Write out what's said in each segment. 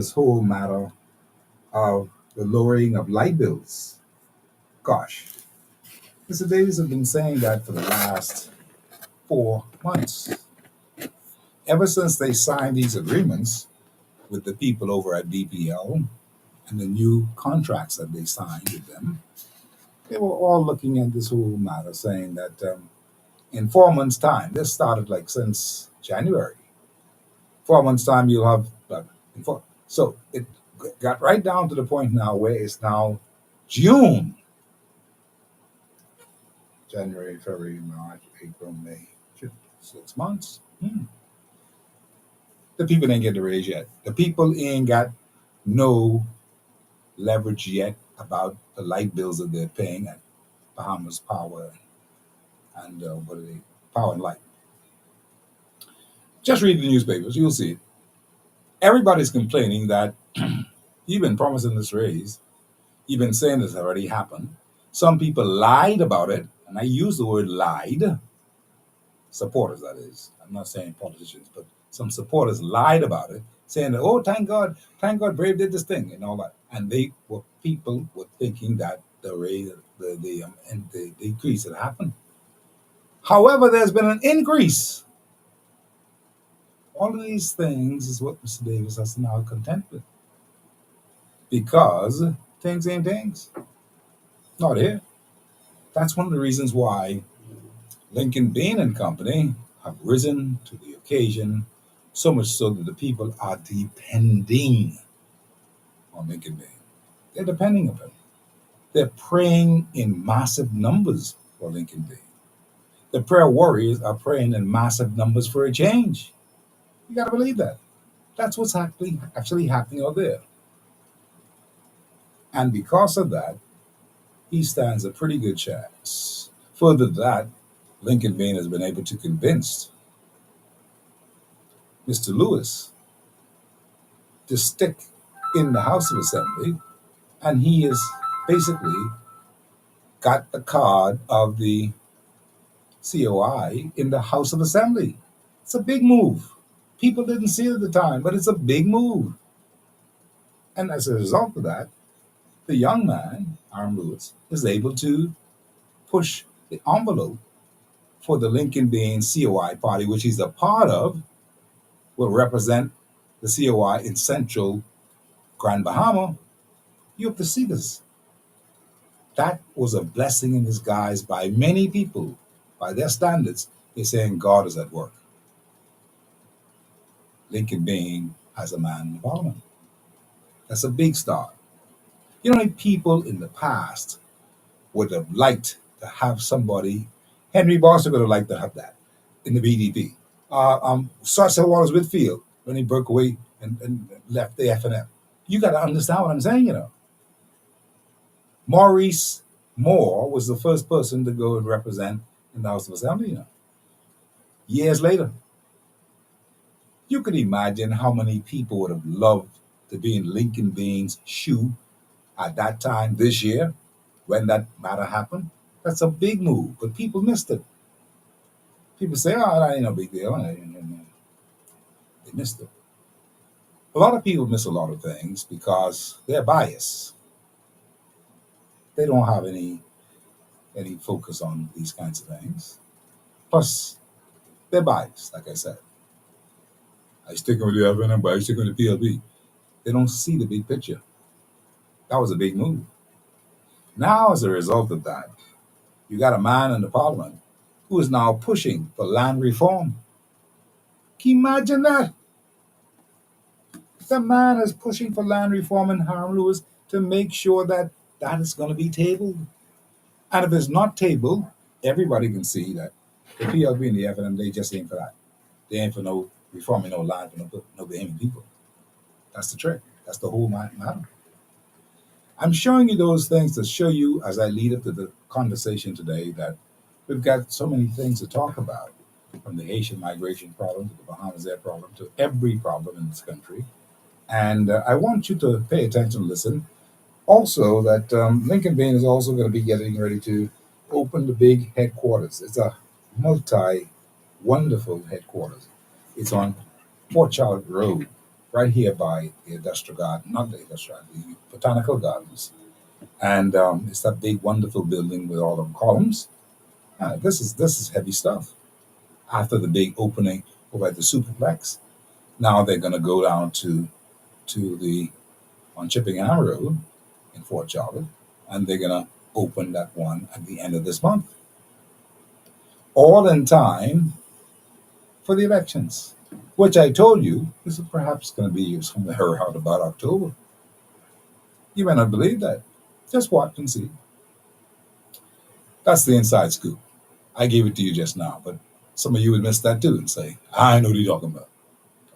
This whole matter of the lowering of light bills. Gosh, Mr. Davis has been saying that for the last 4 months. Ever since they signed these agreements with the people over at BPL and the new contracts that they signed with them, they were all looking at this whole matter saying that in 4 months' time, this started like since January. 4 months' time, you'll have so it got right down to the point now where it's now June, January, February, March, April, May, June, 6 months. The people ain't get the raise yet. The people ain't got no leverage yet about the light bills that they're paying at Bahamas Power and what are they? Power and Light. Just read the newspapers, you'll see it. Everybody's complaining that you've been promising this raise. You've been saying this already happened. Some people lied about it, and I use the word lied. Supporters, that is. I'm not saying politicians, but some supporters lied about it, saying that, oh, thank God, Brave did this thing and all that. And people were thinking that the raise, and the decrease had happened. However, there's been an increase. All of these things is what Mr. Davis has to now contend with because things ain't things. Not here. That's one of the reasons why Lincoln Bain and Company have risen to the occasion, so much so that the people are depending on Lincoln Bain. They're depending on him. They're praying in massive numbers for Lincoln Bain. The prayer warriors are praying in massive numbers for a change. You got to believe that. That's what's actually happening out there. And because of that, he stands a pretty good chance. Further to that, Lincoln Bain has been able to convince Mr. Lewis to stick in the House of Assembly, and he has basically got the card of the COI in the House of Assembly. It's a big move. People didn't see it at the time, but it's a big move. And as a result of that, the young man, Aaron Lewis, is able to push the envelope for the Lincoln Bain COI party, which he's a part of, will represent the COI in Central Grand Bahama. You have to see this. That was a blessing in disguise by many people. By their standards, they're saying God is at work. Lincoln Bain as a man in the parliament. That's a big start. You know, how many people in the past would have liked to have somebody, Henry Boston would have liked to have that in the BDP. Sir Wallace Whitfield, when he broke away and left the FNM. You got to understand what I'm saying, you know. Maurice Moore was the first person to go and represent in the House of Assembly, you know. Years later, you could imagine how many people would have loved to be in Lincoln Bain's shoe at that time this year when that matter happened. That's a big move, but people missed it. People say, oh, that ain't no big deal. They missed it. A lot of people miss a lot of things because they're biased. They don't have any focus on these kinds of things. Plus, they're biased, like I said. I stick with the FNM, but I stick with the PLB. They don't see the big picture. That was a big move. Now, as a result of that, you got a man in the parliament who is now pushing for land reform. Can you imagine that? The man is pushing for land reform in Harlem Lewis to make sure that that is going to be tabled. And if it's not tabled, everybody can see that the PLB and the FNM, they just ain't for that. They ain't for no reforming no land for no behaving people. That's the trick. That's the whole matter. I'm showing you those things to show you as I lead up to the conversation today that we've got so many things to talk about, from the Haitian migration problem to the Bahamas Air problem to every problem in this country. And I want you to pay attention, listen. Also, that Lincoln Bain is also going to be getting ready to open the big headquarters. It's a wonderful headquarters. It's on Port Charlotte Road. right here by the industrial garden, not the industrial garden, the botanical gardens. And it's that big, wonderful building with all the columns. This is heavy stuff. After the big opening over at the Superplex, now they're going to go down to the on Chipping Road in Fort Charlotte, and they're going to open that one at the end of this month, all in time for the elections, which I told you is perhaps going to be somewhere around about October. You may not believe that. Just watch and see. That's the inside scoop. I gave it to you just now, but some of you would miss that too and say, "I know what you're talking about."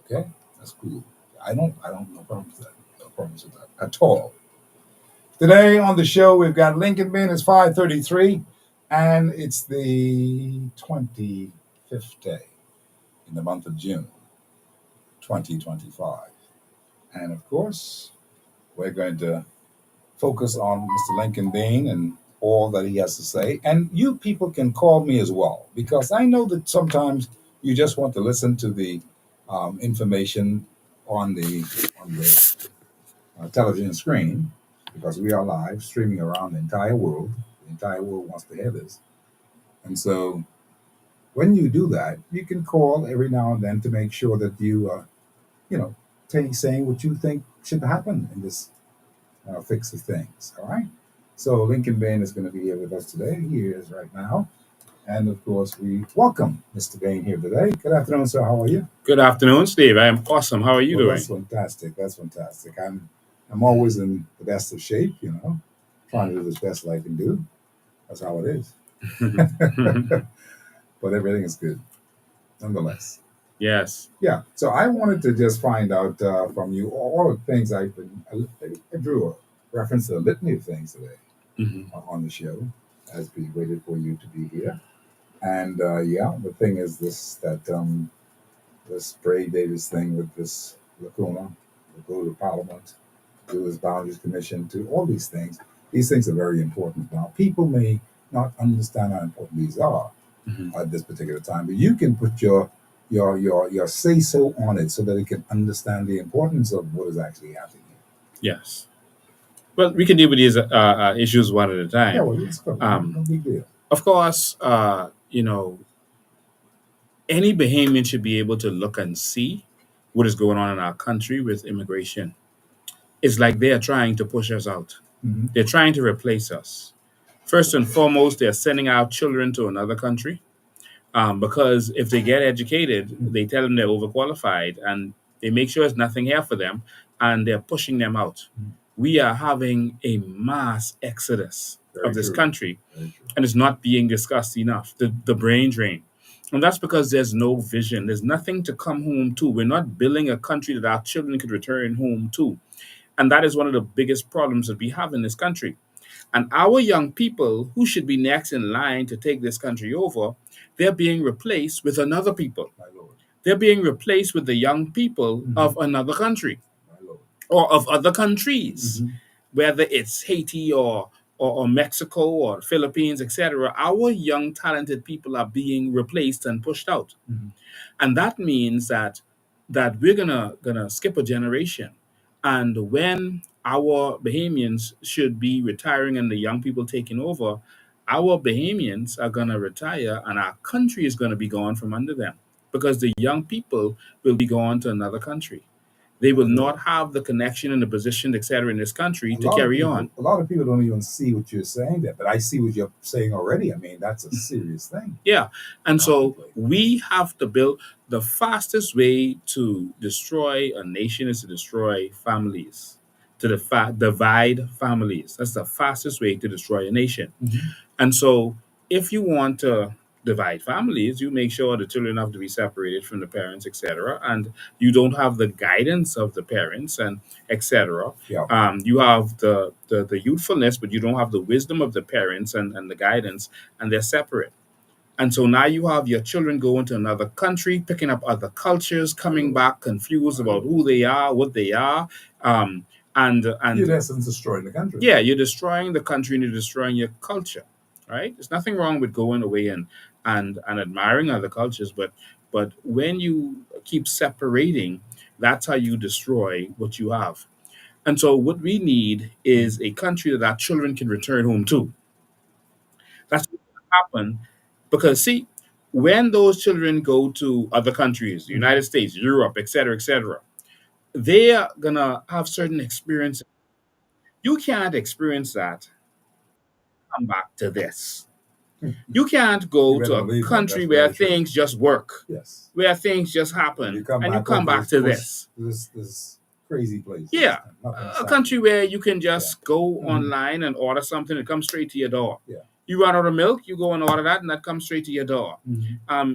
Okay, that's cool. I don't no problems with that. No problems with that at all. Today on the show we've got Lincoln Bean. It's 5:33, and it's the 25th day in the month of June, 2025, and of course we're going to focus on Mr. Lincoln Bean and all that he has to say. And you people can call me as well, because I know that sometimes you just want to listen to the information on the television screen, because we are live streaming around the entire world. The entire world wants to hear this. And so when you do that, you can call every now and then to make sure that you know, saying what you think should happen in this fix of things. All right. So Lincoln Bain is going to be here with us today. He is right now. And of course, we welcome Mr. Bain here today. Good afternoon, sir. How are you? Good afternoon, Steve. I am awesome. How are you Well, doing? that's fantastic. That's fantastic. I'm always in the best of shape, trying to do as best I can do. That's how it is. But everything is good, nonetheless. Yes. Yeah. So I wanted to just find out from you all the things I've been. I drew a reference to a litany of things today hmm on the show as we waited for you to be here. And yeah, the thing is this Bray Davis thing with this Lacuna, the go to Parliament, to this Boundaries Commission, to all these things. These things are very important. Now, people may not understand how important these are hmm at this particular time, but you can put your say so on it so that it can understand the importance of what is actually happening Yes. Well, we can deal with these issues one at a here. Yeah, time. well, it's good. No Um, big deal. of course, any Bahamian should be able to look and see what is going on in our country with immigration. It's like they are trying to push us out. Hmm. They're trying to replace us. First and foremost, they're sending our children to another country. Because if they get educated, they tell them they're overqualified and they make sure there's nothing here for them and they're pushing them out. We are having a mass exodus of Very this true. country Very true. and it's not being discussed enough. The brain drain. And that's because there's no vision. There's nothing to come home to. We're not building a country that our children could return home to. And that is one of the biggest problems that we have in this country. And our young people, who should be next in line to take this country over, they're being replaced with another people. My lord. They're being replaced with the young people Hmm. of another country My lord. or of other countries, Hmm. whether it's Haiti or Mexico or Philippines, etc. Our young, talented people are being replaced and pushed out. Hmm. And that means that we're gonna skip a generation. And when our Bahamians should be retiring and the young people taking over, our Bahamians are gonna retire and our country is gonna be gone from under them because the young people will be gone to another country. They will not have the connection and the position, etc., in this country to carry on. A lot of people don't even see what you're saying there, but I see what you're saying already. I mean, that's a serious thing Yeah. to And so contemplate. we have to build the fastest way to destroy a nation is to destroy families, to divide families. That's the fastest way to destroy a nation. Hmm. And so if you want to divide families, you make sure the children have to be separated from the parents, etc. And you don't have the guidance of the parents and etc. Yeah. You have the youthfulness, but you don't have the wisdom of the parents and the guidance, and they're separate. And so now you have your children going to another country, picking up other cultures, My coming lord. back confused My about lord. who they are, what they are, um, and You're in and essence destroying the country. yeah, you're destroying the country and you're destroying your culture, right? There's nothing wrong with going away and admiring other cultures, but when you keep separating, That's how you destroy what you have. And so, what we need is a country that our children can return home to. That's what's going to happen. Because, see, when those children go to other countries, the Mhm. United States, Europe, etc., they are going to have certain experiences. You can't experience that, come back to this. You can't You go to better a believe that. country That's where very true. things just work, Yes. where things just And you happen, come and you back come home to back this to bush, this. this crazy place, Yeah, and nothing's a happening. country where you can Yeah. just go Hmm. online and order something and come straight to your door. Yeah. You run out of milk, you go and order that, and that comes straight to your door. Hmm.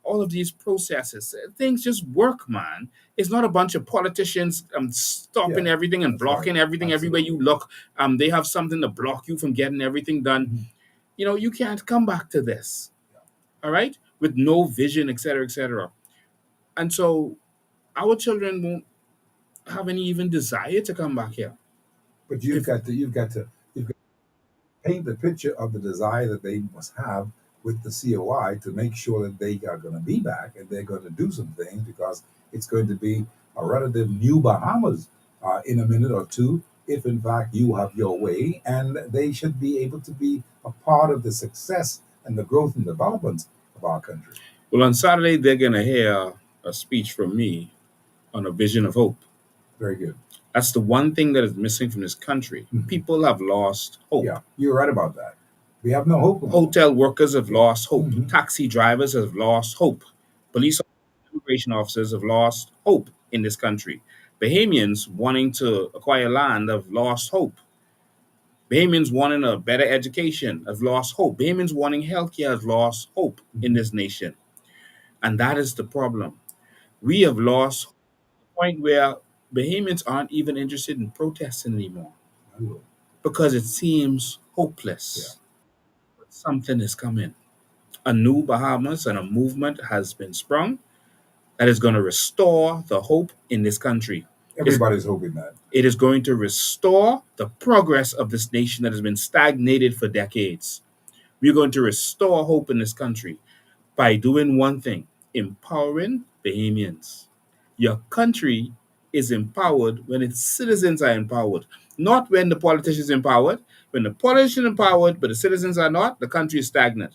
All of these processes, things just work, man. It's not a bunch of politicians stopping Yeah. everything and That's right. blocking everything everywhere Absolutely. you look. They have something to block you from getting everything done. Hmm. You can't come back to this, Yeah. all right, with no vision, etc., etc. And so our children won't have any even desire to come back here. But If you've got to paint the picture of the desire that they must have with the COI to make sure that they are going to be back and they're going to do some things because it's going to be a relative new Bahamas in a minute or two, if in fact you have your way, and they should be able to be a part of the success and the growth and development of our country. Well, on Saturday, they're going to hear a speech from me on a vision of hope. Very good. That's the one thing that is missing from this country. Hmm. People have lost hope. Yeah, you're right about that. We have no hope anymore. Hotel workers have Yeah. lost hope. Hmm. Taxi drivers have lost hope. Police and immigration officers have lost hope in this country. Bahamians wanting to acquire land have lost hope. Bahamians wanting a better education have lost hope. Bahamians wanting healthcare have lost hope in Hmm. this nation. And that is the problem. We have lost the point where Bahamians aren't even interested in protesting anymore because it seems Yeah. hopeless. But something is coming. A new Bahamas and a movement has been sprung that is going to restore the hope in this country. It's, Everybody's hoping that. it is going to restore the progress of this nation that has been stagnated for decades. We're going to restore hope in this country by doing one thing: empowering Bahamians. Your country is empowered when its citizens are empowered, not when the politicians are empowered. When the politicians are empowered but the citizens are not, the country is stagnant.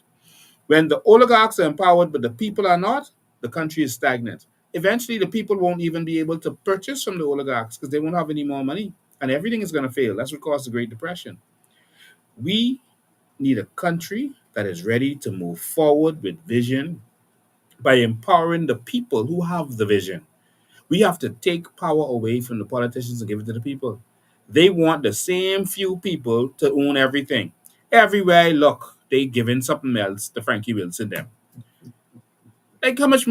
When the oligarchs are empowered but the people are not, the country is stagnant. Eventually, the people won't even be able to purchase from the oligarchs because they won't have any more money, and everything is going to fail. That's what caused the Great Depression. We need a country that is ready to move forward with vision by empowering the people who have the vision. We have to take power away from the politicians and give it to the people. They want the same few people to own everything. Everywhere I look, they giving something else to Frankie Wilson them. Like how much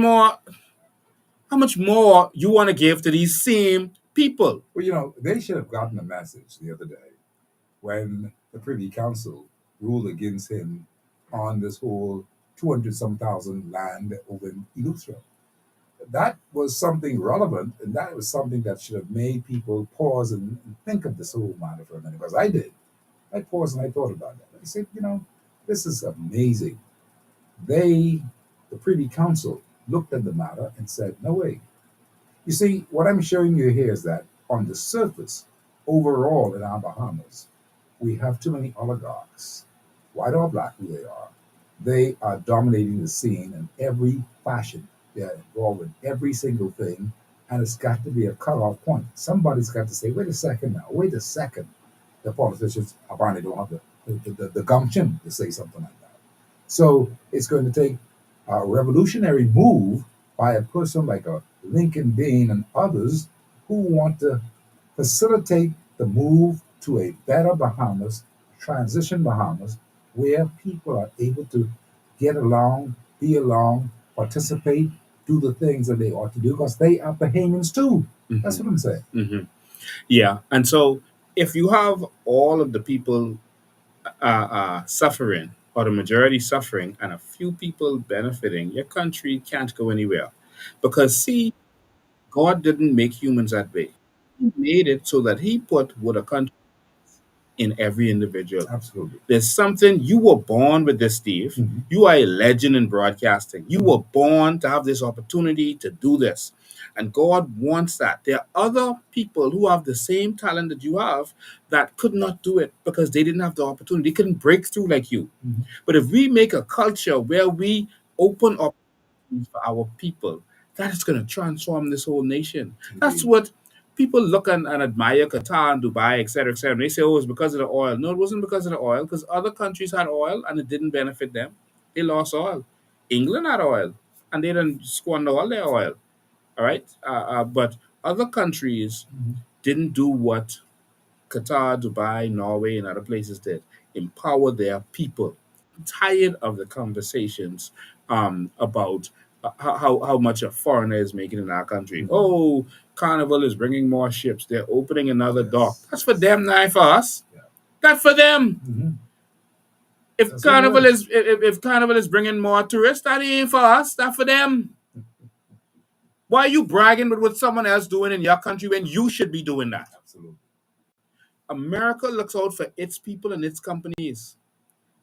more you want to give to these same people? Well, they should have gotten a message the other day when the Privy Council ruled against him on this whole 200 some thousand land over in Eleuthera. That was something relevant, and that was something that should have made people pause and think of this whole matter for a minute, because I did. I paused and I thought about that. I said, this is amazing. They, the Privy Council, looked at the matter and said, no way. You see, what I'm showing you here is that on the surface, overall in our Bahamas, we have too many oligarchs, white or black, who they are. They are dominating the scene in every fashion. They're involved in every single thing, and it's got to be a cutoff point. Somebody's got to say, wait a second now, wait a second. The politicians apparently don't have the gumption to say something like that. So it's going to take a revolutionary move by a person like a Lincoln Bain and others who want to facilitate the move to a better Bahamas, transition Bahamas, where people are able to get along, be along, participate, do the things that they ought to do because they are Bahamians too. That's Hmm. what I'm saying. Hmm. Yeah, and so if you have all of the people suffering, or the majority suffering, and a few people benefiting, your country can't go anywhere. Because, see, God didn't make humans that way. He made it so that He put what a country is. in every individual. Absolutely. There's something, you were born with this, Steve. Mhm. You are a legend in broadcasting. You were born to have this opportunity to do this. And God wants that. There are other people who have the same talent that you have that could not do it because they didn't have the opportunity. They couldn't break through like you. Mhm. But if we make a culture where we open up for our people, that is going to transform this whole nation. That's Indeed. what people look and admire Qatar and Dubai, etc., etc. And they say, oh, it's because of the oil. No, it wasn't because of the oil, because other countries had oil and it didn't benefit them. They lost oil. England had oil and they didn't squander all their oil. All right. But other countries Mhm. didn't do what Qatar, Dubai, Norway, and other places did. Empower their people. I'm tired of the conversations about how much a foreigner is making in our country. Mhm. Oh, Carnival is bringing more ships. They're opening another dock. Yes. That's for them, not for us. Yeah. That's for them. Mhm. If That's what it Carnival is. is if Carnival is bringing more tourists, that ain't for us. That's for them. Why are you bragging with what someone else doing in your country when you should be doing that? Absolutely. America looks out for its people and its companies.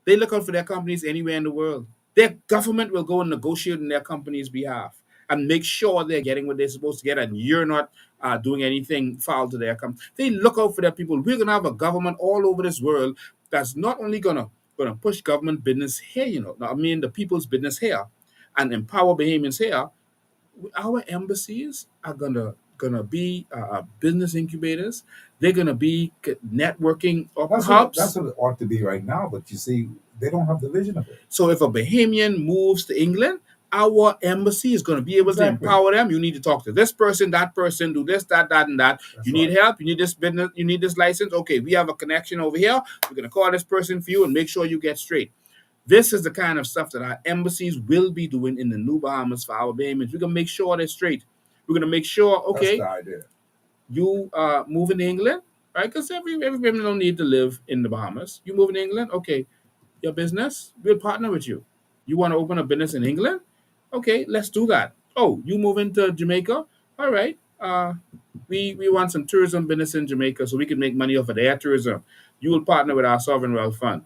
They look out for their companies anywhere in the world. Their government will go and negotiate on their company's behalf and make sure they're getting what they're supposed to get, and you're not doing anything foul to their company. They look out for their people. We're gonna have a government all over this world that's not only gonna push government business here, I mean the people's business here, and empower Bahamians here. Our embassies are gonna be business incubators. They're gonna be networking That's hubs. what it ought to be right now. But you see, they don't have the vision of it. So if a Bahamian moves to England, our embassy is going to be able to Exactly. empower them. You need to talk to this person, that person, do this, that, and that. That's You need right. help. You need this business. You need this license. Okay, we have a connection over here. We're going to call this person for you and make sure you get straight. This is the kind of stuff that our embassies will be doing in the New Bahamas for our Bahamians. We're going to make sure they're straight. We're going to make sure, That's okay, the idea. you move in England, right? Because every Bahamian don't need to live in the Bahamas. You move in England, okay, your business, we'll partner with you. You want to open a business in England? Okay, let's do that. Oh, you move into Jamaica? All right. We want some tourism business in Jamaica so we can make money off of their tourism. You will partner with our sovereign wealth fund.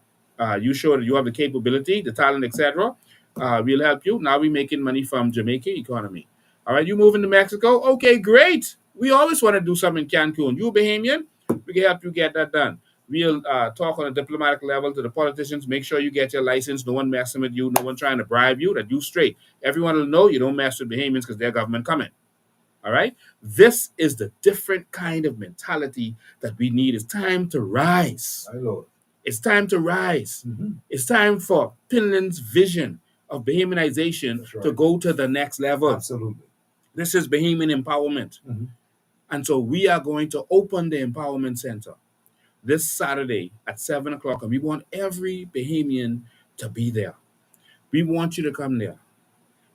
You show that you have the capability, the talent, etc. We'll help you. Now we're making money from Jamaica economy. All right, you move into Mexico? Okay, great. We always want to do something in Cancun. You Bahamian? We can help you get that done. We'll talk on a diplomatic level to the politicians. Make sure you get your license. No one messing with you. No one trying to bribe you. That you straight. Everyone will know you don't mess with Bahamians because their government coming. All right. This is the different kind of mentality that we need. It's time to rise. My Lord. It's time to rise. Mhm. It's time for Finland's vision of Bahamianization That's right. to go to the next level. Absolutely. This is Bahamian empowerment. Mhm. And so we are going to open the Empowerment Center this Saturday at 7 o'clock. And we want every Bahamian to be there. We want you to come there.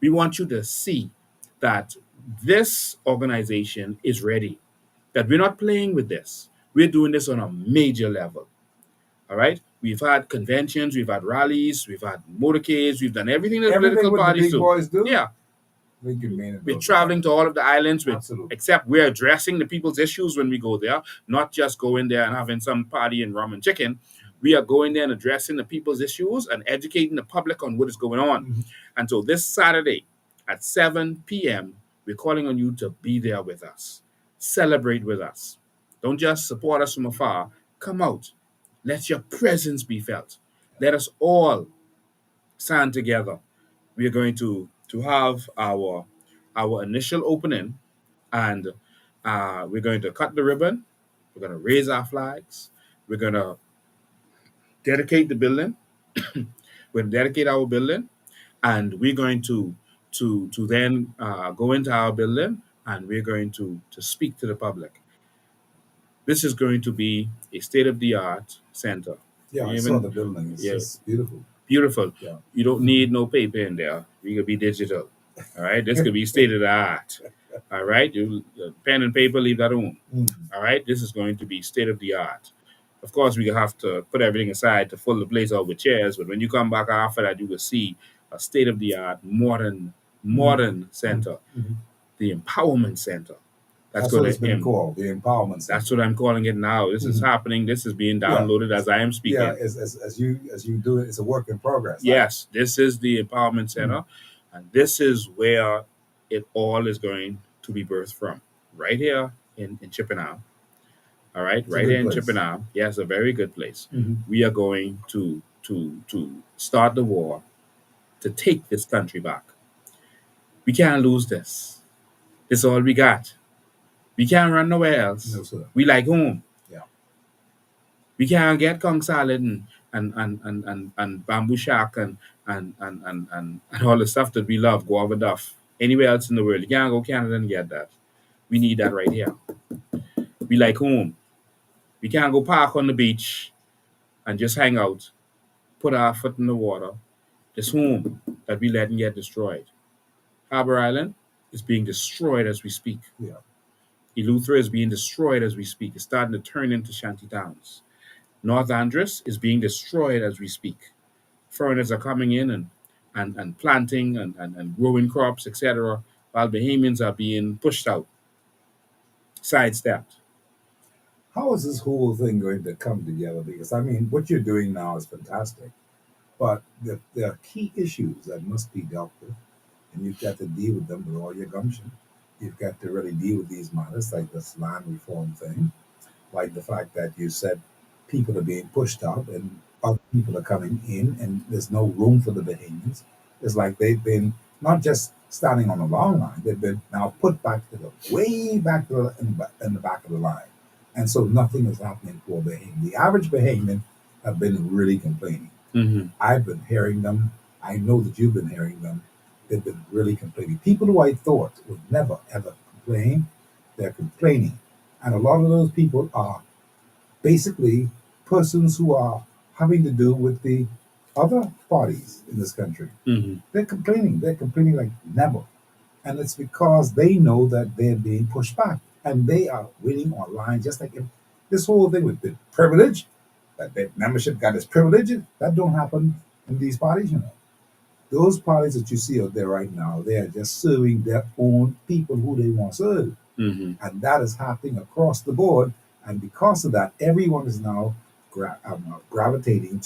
We want you to see that this organization is ready, that we're not playing with this. We're doing this on a major level. All right? We've had conventions, we've had rallies, we've had motorcades, we've done everything that Everything political what the parties big do. boys do. Yeah. We can mean it. We're traveling to all of the islands with, Absolutely. except we're addressing the people's issues when we go there, not just going there and having some party and rum and chicken. We are going there and addressing the people's issues and educating the public on what is going on. Mhm. And so this Saturday at 7 p.m., we're calling on you to be there with us. Celebrate with us. Don't just support us from afar. Come out. Let your presence be felt. Let us all stand together. We are going to have our initial opening, and we're going to cut the ribbon. We're going to raise our flags. We're going to dedicate the building. We're going to dedicate our building, and we're going to then go into our building, and we're going to speak to the public. This is going to be a state of the art center. Yeah, I Even- saw the building. It's yeah. just beautiful. Beautiful. Yeah. You don't need no paper in there. You could be digital. All right. This could be state of the art. All right. You pen and paper, leave that alone. Mm. All right. This is going to be state of the art. Of course, we have to put everything aside to fill the place out with chairs. But when you come back after that, you will see a state of the art modern center, Mhm. the empowerment center. Let's That's go what to it's been him. called, the Empowerment That's Center. what I'm calling it now. This is Mhm. happening. This is being Yeah, downloaded as I am yeah. speaking. As you do it, it's a work in progress. Yes, this is the Empowerment Mhm. Center, and this is where it all is going to be birthed from. Right here in Chippenham. All right, It's a right here good in place. Chippenham. Yes, a very good place. Hmm. We are going to start the war to take this country back. We can't lose this. This is all we got. We can't run nowhere No, else. sir. We like home. Yeah. We can't get Kong salad and bamboo shack and all the stuff that we love, guava duff, anywhere else in the world. You can't go Canada and get that. We need that right here. We like home. We can't go park on the beach and just hang out, put our foot in the water. This home that we letting get destroyed. Harbor Island is being destroyed as we speak. Yeah. Eleuthera is being destroyed as we speak. It's starting to turn into shanty towns. North Andros is being destroyed as we speak. Foreigners are coming in and planting and growing crops, etc., while Bahamians are being pushed out, sidestepped. How is this whole thing going to come together? Because I mean, what you're doing now is fantastic, but there are key issues that must be dealt with, and you've got to deal with them with all your gumption. You've got to really deal with these matters like this land reform thing, like the fact that you said people are being pushed out and other people are coming in, and there's no room for the Bahamians. It's like they've been not just standing on the long line; they've been now put back to the way back to in the back of the line, and so nothing is happening for Bahamian. The average Bahamian have been really complaining. Mm-hmm. I've been hearing them. I know that you've been hearing them. They've been really complaining. People who I thought would never ever complain, they're complaining, and a lot of those people are basically persons who are having to do with the other parties in this country. Mm-hmm. They're complaining. They're complaining like never. And it's because they know that they're being pushed back and they are waiting online, just like if this whole thing with the privilege, that their membership got its privilege, that don't happen in these parties, you know. Those parties that you see out there right now, they are just serving their own people who they want to serve, Mm-hmm. and that is happening across the board. And because of that, everyone is now gravitating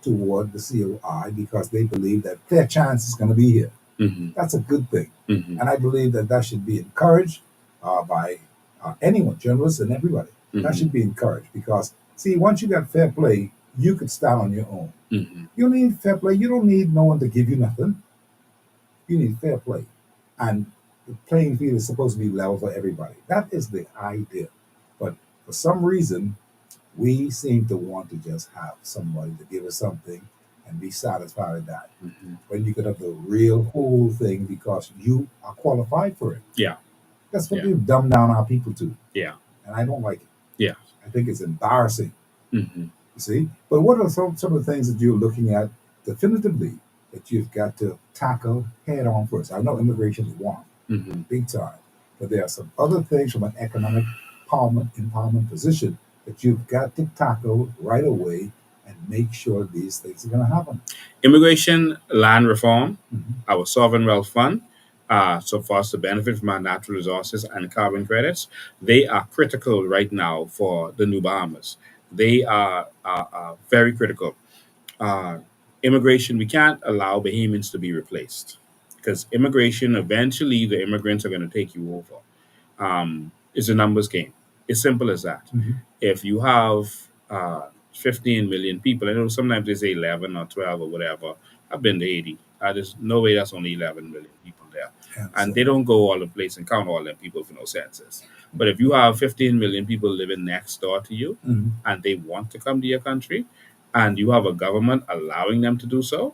toward the COI because they believe that their chance is going to be here. Mm-hmm. That's a good thing, Mm-hmm. and I believe that that should be encouraged by anyone, journalists and everybody. That Mm-hmm. should be encouraged because see, once you got fair play, you could stand on your own. Mm-hmm. You don't need fair play. You don't need no one to give you nothing. You need fair play. And the playing field is supposed to be level for everybody. That is the idea. But for some reason, we seem to want to just have somebody to give us something and be satisfied with that. Mm-hmm. When you could have the real whole thing because you are qualified for it. Yeah. That's what Yeah. we've dumbed down our people to. Yeah. And I don't like it. Yeah. I think it's embarrassing. Mm-hmm. You see? But what are some of the things that you're looking at definitively that you've got to tackle head on first? I know immigration is one, Mm-hmm. big time, but there are some other things from an economic empowerment position that you've got to tackle right away and make sure these things are going to happen. Immigration, land reform, Mhm. our sovereign wealth fund, so for us to benefit from our natural resources and carbon credits, they are critical right now for the New Bahamas. They are very critical. Uh, Immigration, we can't allow Bahamians to be replaced because immigration, eventually, the immigrants are going to take you over. It's a numbers game. It's simple as that. Mhm. If you have 15 million people, I know sometimes they say 11 or 12 or whatever. I've been to Haiti. There's no way that's only 11 million people there. And And so, they don't go all the place and count all them people for no census. But if you have 15 million people living next door to you mhm. and they want to come to your country and you have a government allowing them to do so,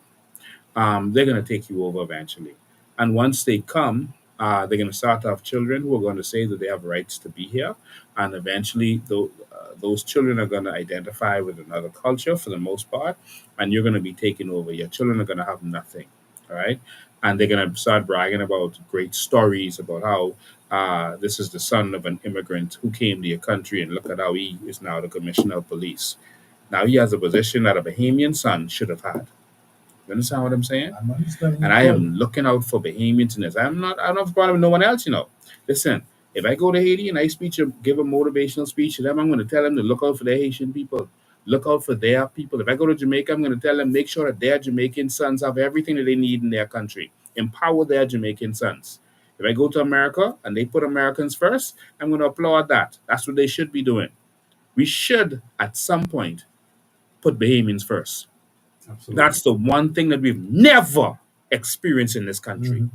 they're going to take you over eventually. And once they come, they're going to start to have children who are going to say that they have rights to be here. And eventually, those children are going to identify with another culture for the most part. And you're going to be taken over. Your children are going to have nothing. All right. And they're going to start bragging about great stories about how this is the son of an immigrant who came to your country. And look at how he is now the commissioner of police. Now he has a position that a Bahamian son should have had. You understand what I'm saying? I'm understanding And you I fully. am looking out for Bahamians in this. I don't have a problem with no one else, you know. Listen, If I go to Haiti and I give a motivational speech to them, I'm going to tell them to look out for their Haitian people, look out for their people. If I go to Jamaica, I'm going to tell them make sure that their Jamaican sons have everything that they need in their country. Empower their Jamaican sons. If I go to America and they put Americans first, I'm going to applaud that. That's what they should be doing. We should, at some point, put Bahamians first. Absolutely. That's the one thing that we've never experienced in this country.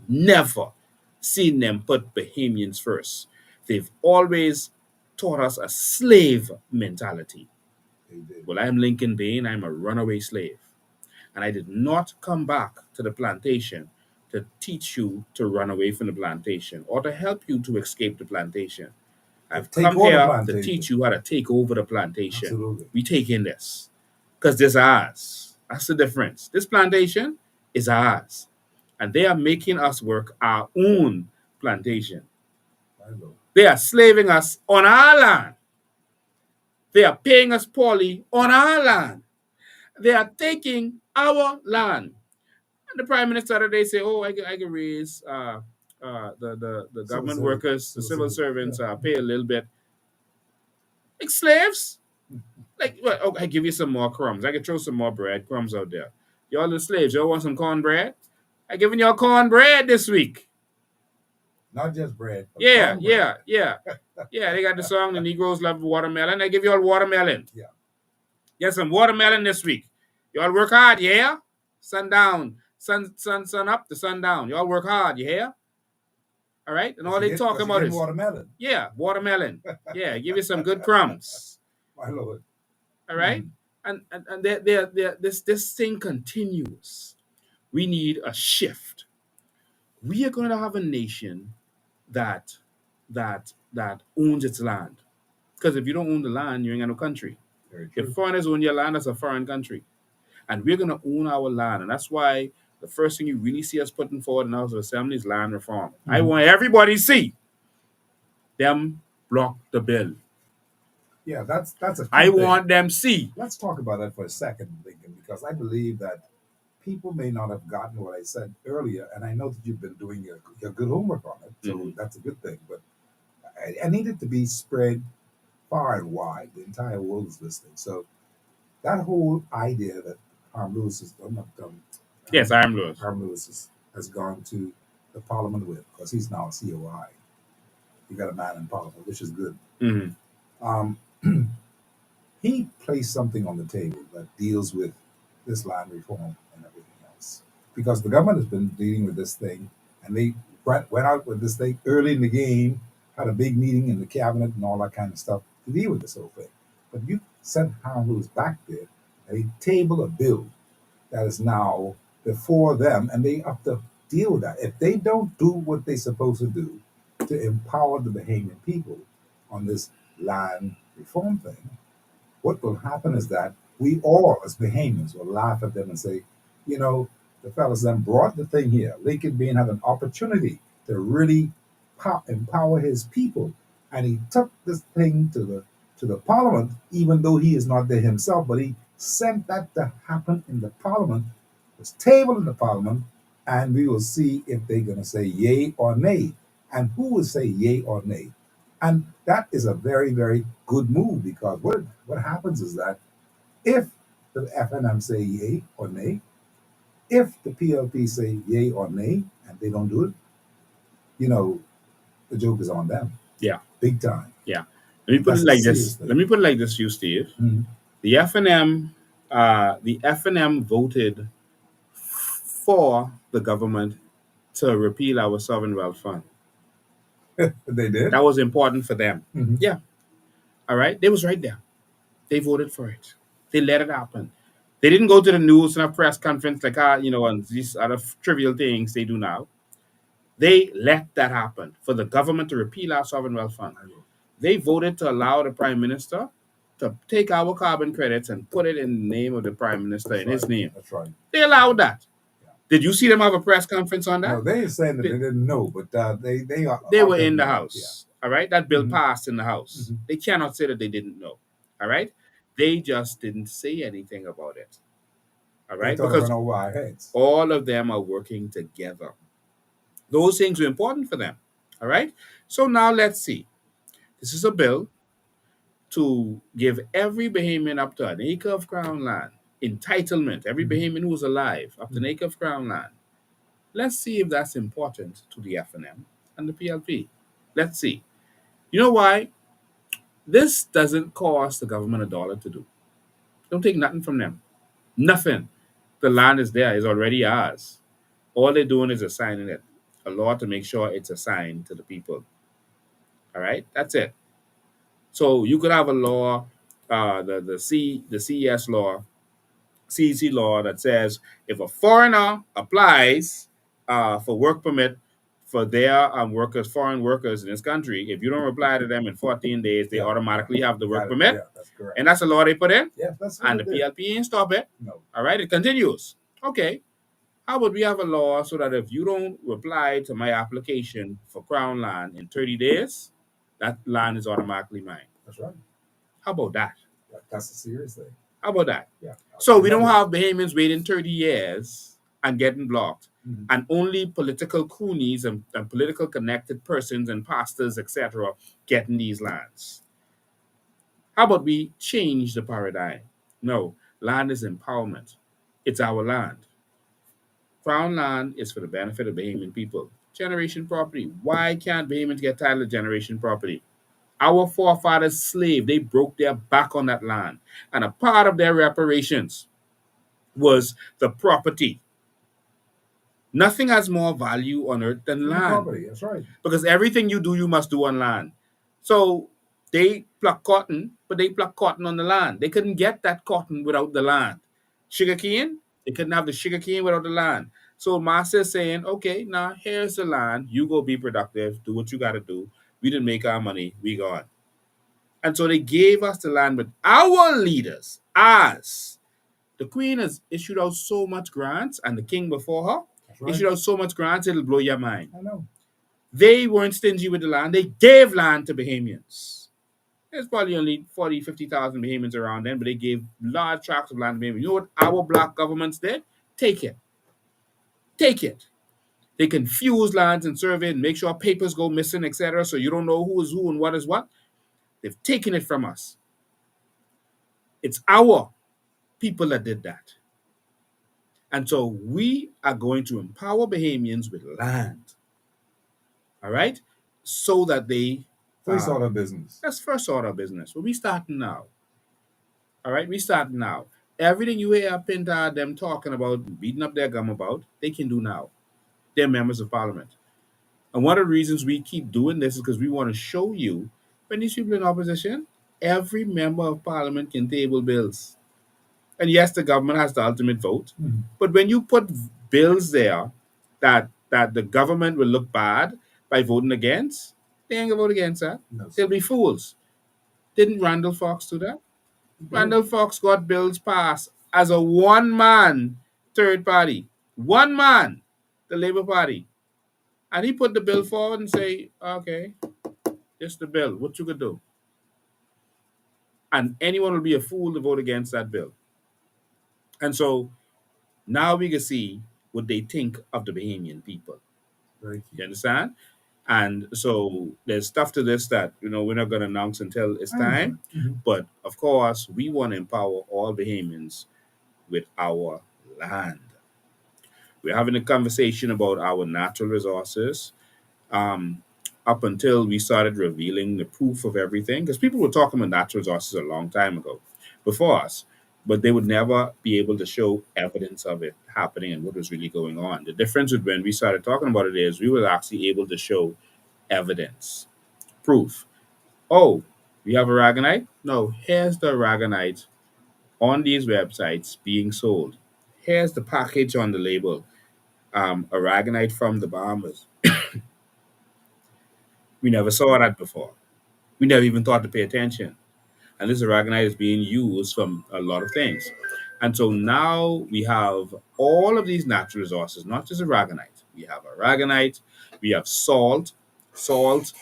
Never seen them put Bahamians first. They've always taught us a slave mentality. They did. Well, I'm Lincoln Bain, I'm a runaway slave. And I did not come back to the plantation to teach you to run away from the plantation or to help you to escape the plantation. I've Take come over the here to plantation. teach you how to take over the plantation. Absolutely. We taking this because this is ours. That's the difference. This plantation is ours. And they are making us work our own plantation. I know. They are slaving us on our land. They are paying us poorly on our land. They are taking our land. And the prime minister today say, "Oh, I can raise the government workers, the civil servants, pay a little bit." Like slaves? Like, well, oh, I give you some more crumbs. I can throw some more bread crumbs out there. Y'all the slaves, y'all want some cornbread? I giving y'all cornbread this week. Not just bread. But Yeah, cornbread. yeah. They got the song, "The Negroes Love Watermelon." I give y'all watermelon. Yeah. Get some watermelon this week. Y'all work hard, yeah? Sundown. Sun up to sundown. Y'all work hard, yeah? All right? And all they talking about is watermelon. Yeah, watermelon. Yeah, give you some good crumbs. My Lord. All right? And this thing continues. We need a shift. We are going to have a nation that owns its land. Because if you don't own the land, you ain't got no country. Very true. If foreigners own your land, that's a foreign country. And we're going to own our land. And that's why the first thing you really see us putting forward in the House of Assembly is land reform. I want everybody to see them block the bill. Yeah, that's a I thing. want them see. Let's talk about that for a second, Lincoln, because I believe that people may not have gotten what I said earlier, and I know that you've been doing your good homework on it, so that's a good thing. But I need it to be spread far and wide. The entire world is listening. So that whole idea that Harm Lewis has done, Yes, Harm Lewis. Harm Lewis has gone to the Parliament with, because he's now a COI. You got a man in Parliament, which is good. He placed something on the table that deals with this land reform and everything else. Because the government has been dealing with this thing, and they went out with this thing early in the game, had a big meeting in the cabinet and all that kind of stuff to deal with this whole thing. But you sent Harm Lewis back there, and they table a bill that is now before them, and they have to deal with that. If they don't do what they're supposed to do to empower the Bahamian people on this land reform thing, what will happen is that we all, as Bahamians, will laugh at them and say, the fellas then brought the thing here. Lincoln Bean had an opportunity to really empower his people, and he took this thing to the Parliament, even though he is not there himself, but he sent that to happen in the Parliament. It's tabled in the Parliament, and we will see if they're going to say yay or nay, and who will say yay or nay. And that is a very, very good move, because what happens is that if the FNM say yay or nay, if the PLP say yay or nay, and they don't do it, the joke is on them. Yeah. Big time. Yeah. Let me put it like this. Let me put it like this to you, Steve. The FNM voted for the government to repeal our sovereign wealth fund. They did? That was important for them. Mhm. Yeah. All right. They was right there. They voted for it. They let it happen. They didn't go to the news and a press conference like, and these other trivial things they do now. They let that happen for the government to repeal our sovereign wealth fund. They voted to allow the prime minister to take our carbon credits and put it in the name of the prime minister, in his name. That's right. They allowed that. Did you see them have a press conference on that? No, they saying that they didn't know, but they were in the House. Yeah. All right, that bill passed in the House. Mhm. They cannot say that they didn't know. All right, they just didn't say anything about it. All right, because over our heads. All of them are working together. Those things were important for them. All right. So now let's see. This is a bill to give every Bahamian up to an acre of crown land entitlement. Every Bahamian who's alive up to an acre of crown land. Let's see if that's important to the FNM and the PLP. Let's see. You know why? This doesn't cost the government a dollar to do. Don't take nothing from them. Nothing. The land is there, it's already ours. All they're doing is assigning it. A law to make sure it's assigned to the people. All right? That's it. So you could have a law, the CES law, CEC law that says if a foreigner applies for work permit for their workers, foreign workers in this country, if you don't reply to them in 14 days, they automatically have the work permit. Yeah, that's correct. And that's a law they put in. Yeah, that's And the PLP ain't stop it. No. All right, it continues. Okay. How about we have a law so that if you don't reply to my application for Crown land in 30 days, that land is automatically mine? That's right. How about that? That's a serious thing. How about that? Yeah. So we don't have Bahamians waiting 30 years and getting blocked, and only political coonies and political connected persons and pastors, etc., getting these lands. How about we change the paradigm? No, land is empowerment. It's our land. Crown land is for the benefit of Bahamian people. Generation property. Why can't Bahamians get title of generation property? Our forefathers slaved. They broke their back on that land. And a part of their reparations was the property. Nothing has more value on earth than land. Property, that's right. Because everything you do, you must do on land. So they pluck cotton, but they pluck cotton on the land. They couldn't get that cotton without the land. Sugarcane, they couldn't have the sugarcane without the land. So Master is saying, okay, now here's the land. You go be productive, do what you got to do. We didn't make our money, we gone. And so they gave us the land, but our leaders, us, the Queen has issued out so much grants, and the King before her issued out so much grants, it'll blow your mind. I know. They weren't stingy with the land. They gave land to Bahamians. There's probably only 40, 50,000 Bahamians around then, but they gave large tracts of land to Bahamians. You know what our black governments did? Take it. Take it. They confuse lands and survey and make sure papers go missing, etc., so you don't know who is who and what is what. They've taken it from us. It's our people that did that. And so we are going to empower Bahamians with land. All right? So that they... First order of business. That's first order of business. Well, we starting now. All right? We starting now. Everything you hear Pinta, them talking about, beating up their gum about, they can do now. They're members of parliament. And one of the reasons we keep doing this is because we want to show you, when these people in opposition, every member of parliament can table bills. And yes, the government has the ultimate vote. But when you put bills there that the government will look bad by voting against, they ain't gonna vote against that. No, they'll be fools. Didn't Randall Fox do that? Randall Fox got bills passed as a one-man third party. One man, the Labour Party. And he put the bill forward and say, okay, it's the bill. What you could do? And anyone will be a fool to vote against that bill. And so now we can see what they think of the Bahamian people. Right. You understand? And so there's stuff to this that, we're not going to announce until it's time. But of course, we want to empower all Bahamians with our land. We're having a conversation about our natural resources. Up until we started revealing the proof of everything, because people were talking about natural resources a long time ago, before us, but they would never be able to show evidence of it happening and what was really going on. The difference with when we started talking about it is we were actually able to show evidence, proof. Oh, we have aragonite? No, here's the aragonite on these websites being sold. Here's the package on the label. Aragonite from the Bahamas. We never saw that before. We never even thought to pay attention. And this aragonite is being used from a lot of things. And so now we have all of these natural resources, not just aragonite. We have aragonite, we have salt. Salt,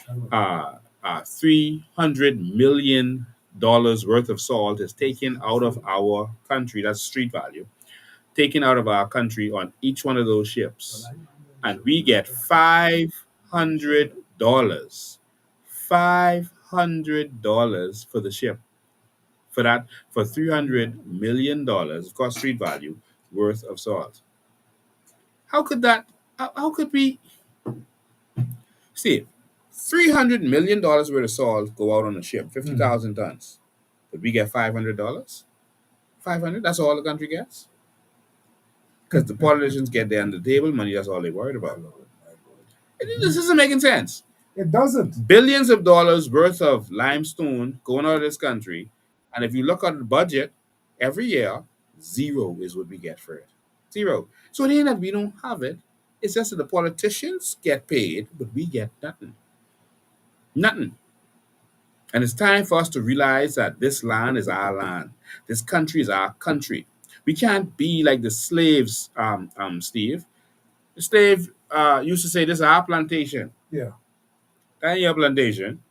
$300 million worth of salt is taken out of our country. That's street value. Taken out of our country on each one of those ships. And we get $500 $500 for the ship. For that, for $300 million, of course, street value worth of salt. How could that? How could we see $300 million worth of salt go out on a ship, 50,000 tons, but we get $500? 500? That's all the country gets. Because the politicians get there on the table money. That's all they're worried about. This isn't making sense. It doesn't. Billions of dollars worth of limestone going out of this country, and if you look at the budget every year, zero is what we get for it. Zero. So it ain't that we don't have it. It's just that the politicians get paid, but we get nothing. Nothing. And it's time for us to realize that this land is our land. This country is our country. We can't be like the slaves, Steve. The slave used to say, "This is our plantation." Yeah. That ain't your plantation.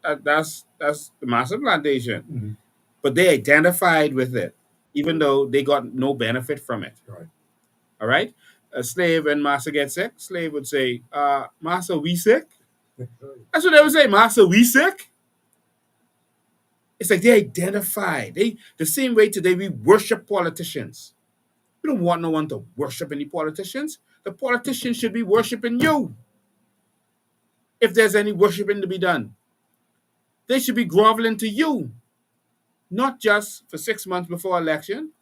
That's the master plantation. Mhm. But they identified with it, even though they got no benefit from it. Right. All right? A slave, when master gets sick, slave would say, "Master, we sick?" That's what they would say, "Master, we sick?" It's like they identify. The same way today we worship politicians. We don't want no one to worship any politicians. The politicians should be worshiping you. If there's any worshiping to be done, they should be groveling to you, not just for 6 months before election.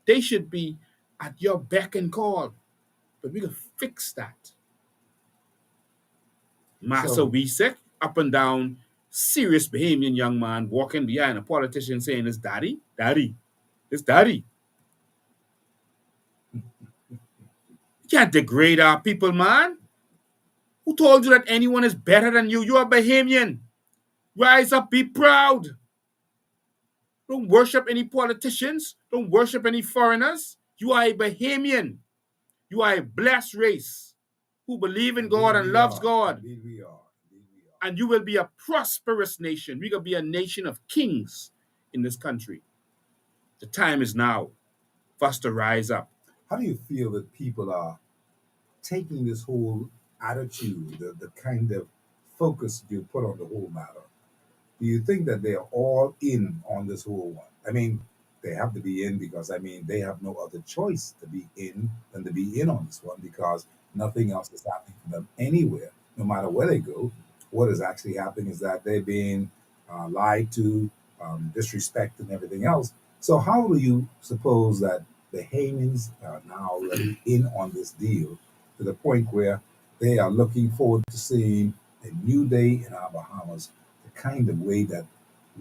They should be at your beck and call. But we can fix that. Master So- we sick, up and down, serious Bahamian young man walking behind a politician saying, "It's daddy, daddy, it's daddy." You can't degrade our people, man. Who told you that anyone is better than you? You are Bahamian. Rise up, be proud. Don't worship any politicians. Don't worship any foreigners. You are a Bahamian. You are a blessed race who believe in God and loves God. Indeed we are. Indeed we are. And you will be a prosperous nation. We're going to be a nation of kings in this country. The time is now for us to rise up. How do you feel that people are taking this whole attitude, the kind of focus you put on the whole matter? Do you think that they are all in on this whole one? I mean, they have to be in because, I mean, they have no other choice to be in than to be in on this one because nothing else is happening for them anywhere, no matter where they go. What is actually happening is that they're being lied to, disrespected, and everything else. So, how do you suppose that the Haymans are now already in on this deal to the point where they are looking forward to seeing a new day in our Bahamas, the kind of way that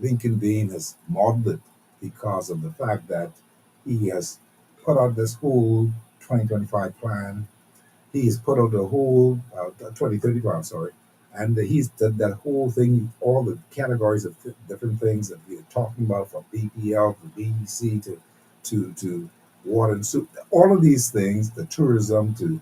Lincoln Dean has modeled it because of the fact that he has put out this whole 2025 plan. He's put out the whole 2030 plan, sorry. And he's done that whole thing, all the categories of different things that we're talking about, from BPL to BBC to water and soup, all of these things, the tourism to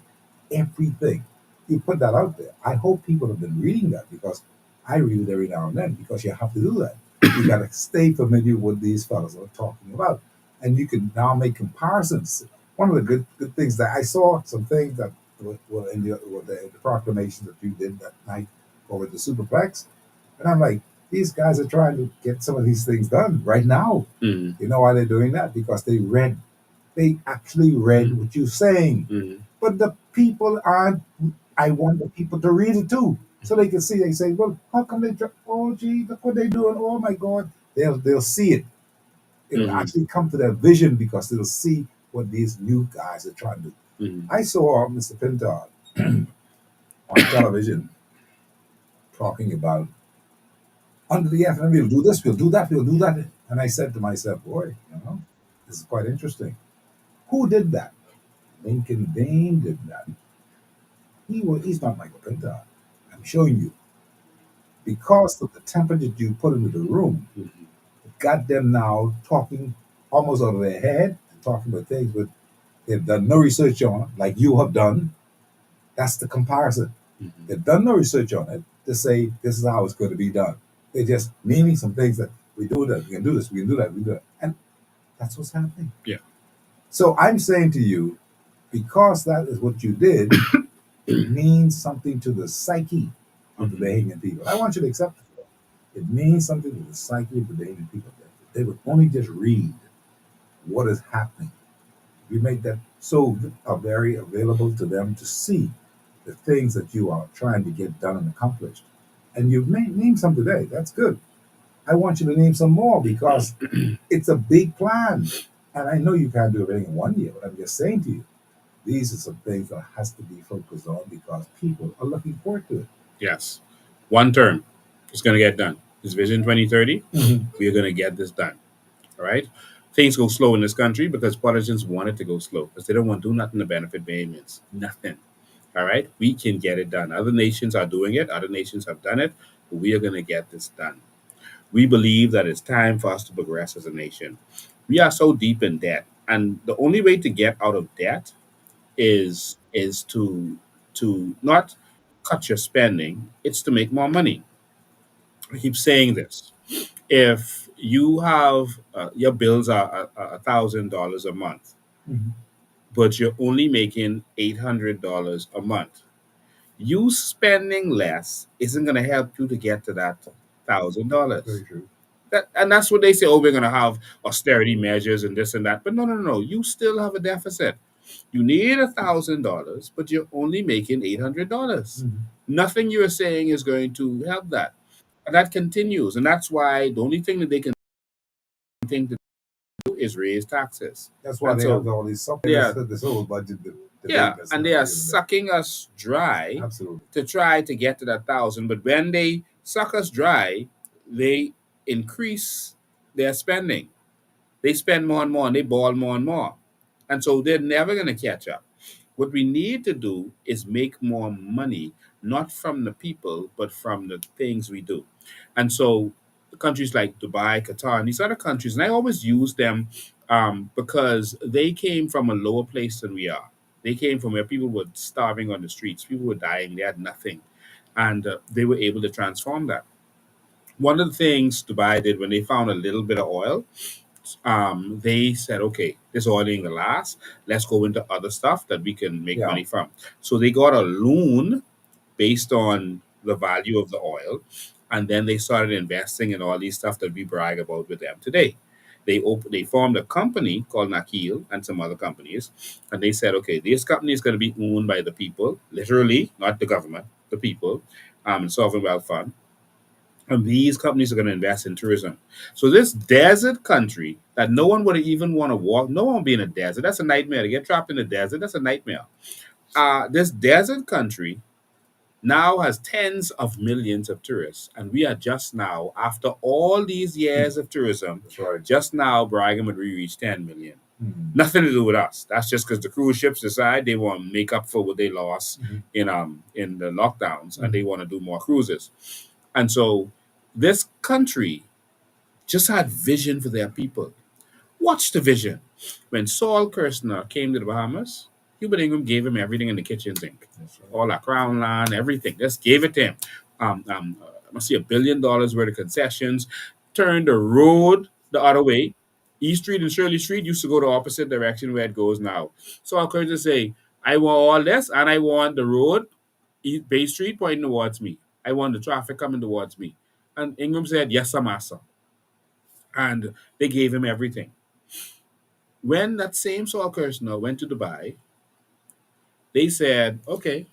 everything. You put that out there. I hope people have been reading that because I read it every now and then because you have to do that. You got to stay familiar with these fellows are talking about. And you can now make comparisons. One of the good things that I saw, some things that were in the proclamation that you did that night over the Superplex. And I'm like, these guys are trying to get some of these things done right now. Mm-hmm. You know why they're doing that? Because they actually read what you're saying. Mm-hmm. But the people aren't, I want the people to read it too. So they can see, they say, well, how come oh gee, look what they're doing. Oh my God. They'll see it. It'll actually come to their vision because they'll see what these new guys are trying to do. Mm-hmm. I saw Mr. Pintard on television talking about under the FN, we'll do this, we'll do that, we'll do that. And I said to myself, boy, this is quite interesting. Who did that? Lincoln Bain did that. He's not Michael Pintard. I'm showing you. Because of the temperature you put into the room, it got them now talking almost out of their head and talking about things but they've done no research on, like you have done. That's the comparison. Mm-hmm. They've done no research on it to say this is how it's going to be done. They're just meaning some things that we do that, we can do this, we can do that, we can do that. And that's what's happening. Yeah. So I'm saying to you, because that is what you did, it means something to the psyche of the Bahamian people. I want you to accept it. It means something to the psyche of the Bahamian people. They would only just read what is happening. We make that so very available to them to see the things that you are trying to get done and accomplished. And you've named some today. That's good. I want you to name some more because it's a big plan. And I know you can't do everything in 1 year, but I'm just saying to you, these are some things that has to be focused on because people are looking forward to it. Yes. One term. It's going to get done. This Vision 2030, we're going to get this done. All right. Things go slow in this country because politicians want it to go slow because they don't want to do nothing to benefit Bahamians. Nothing. All right. We can get it done. Other nations are doing it. Other nations have done it. But we are going to get this done. We believe that it's time for us to progress as a nation. We are so deep in debt. And the only way to get out of debt is to not cut your spending, it's to make more money. I keep saying this. If you have your bills are $1,000 a month, Mhm. but you're only making $800 a month, you spending less isn't going to help you to get to that $1,000. Very true. And that's what they say. Oh, we're going to have austerity measures and this and that. But no, no, no, no. You still have a deficit. You need $1,000, but you're only making $800. Mhm. Nothing you're saying is going to help that. And that continues. And that's why the only thing that they can think to do is raise taxes. That's why And they have so, all these yeah, this whole budget debate yeah. that's And going they on are here and there. sucking us dry Absolutely. to try to get to that 1,000. But when they suck us dry, they increase their spending. They spend more and more and they ball more and more. And so they're never going to catch up. What we need to do is make more money, not from the people, but from the things we do. And so countries like Dubai, Qatar, and these other countries, and I always use them because they came from a lower place than we are. They came from where people were starving on the streets, people were dying, they had nothing. And they were able to transform that. One of the things Dubai did when they found a little bit of oil, they said, okay, this oil ain't gonna last. Let's go into other stuff that we can make Yeah. money from. So they got a loan based on the value of the oil, and then they started investing in all these stuff that we brag about with them today. They formed a company called Nakil and some other companies, and they said, okay, this company is going to be owned by the people, literally, not the government, the people, sovereign wealth fund, and these companies are going to invest in tourism. So this desert country that no one would even want to walk, no one would be in a desert. That's a nightmare. To get trapped in a desert, that's a nightmare. This desert country now has tens of millions of tourists, and we are just now, after all these years of tourism, That's right. just now bragging that we reached 10 million. Mhm. Nothing to do with us. That's just because the cruise ships decide they want to make up for what they lost Mhm. in the lockdowns, and Mhm. they want to do more cruises. And so this country just had vision for their people. Watch the vision. When Saul Kirshner came to the Bahamas, Hubert Ingram gave him everything in the kitchen sink. That's right. All that crown line, everything. Just gave it to him. I must see $1 billion worth of concessions. Turned the road the other way. East Street and Shirley Street used to go the opposite direction where it goes now. So Kirshner say, I want all this and I want the road, Bay Street pointing towards me. I want the traffic coming towards me. And Ingram said, yes, sir, master. And they gave him everything. When that same Saul Kirshner went to Dubai, they said, okay,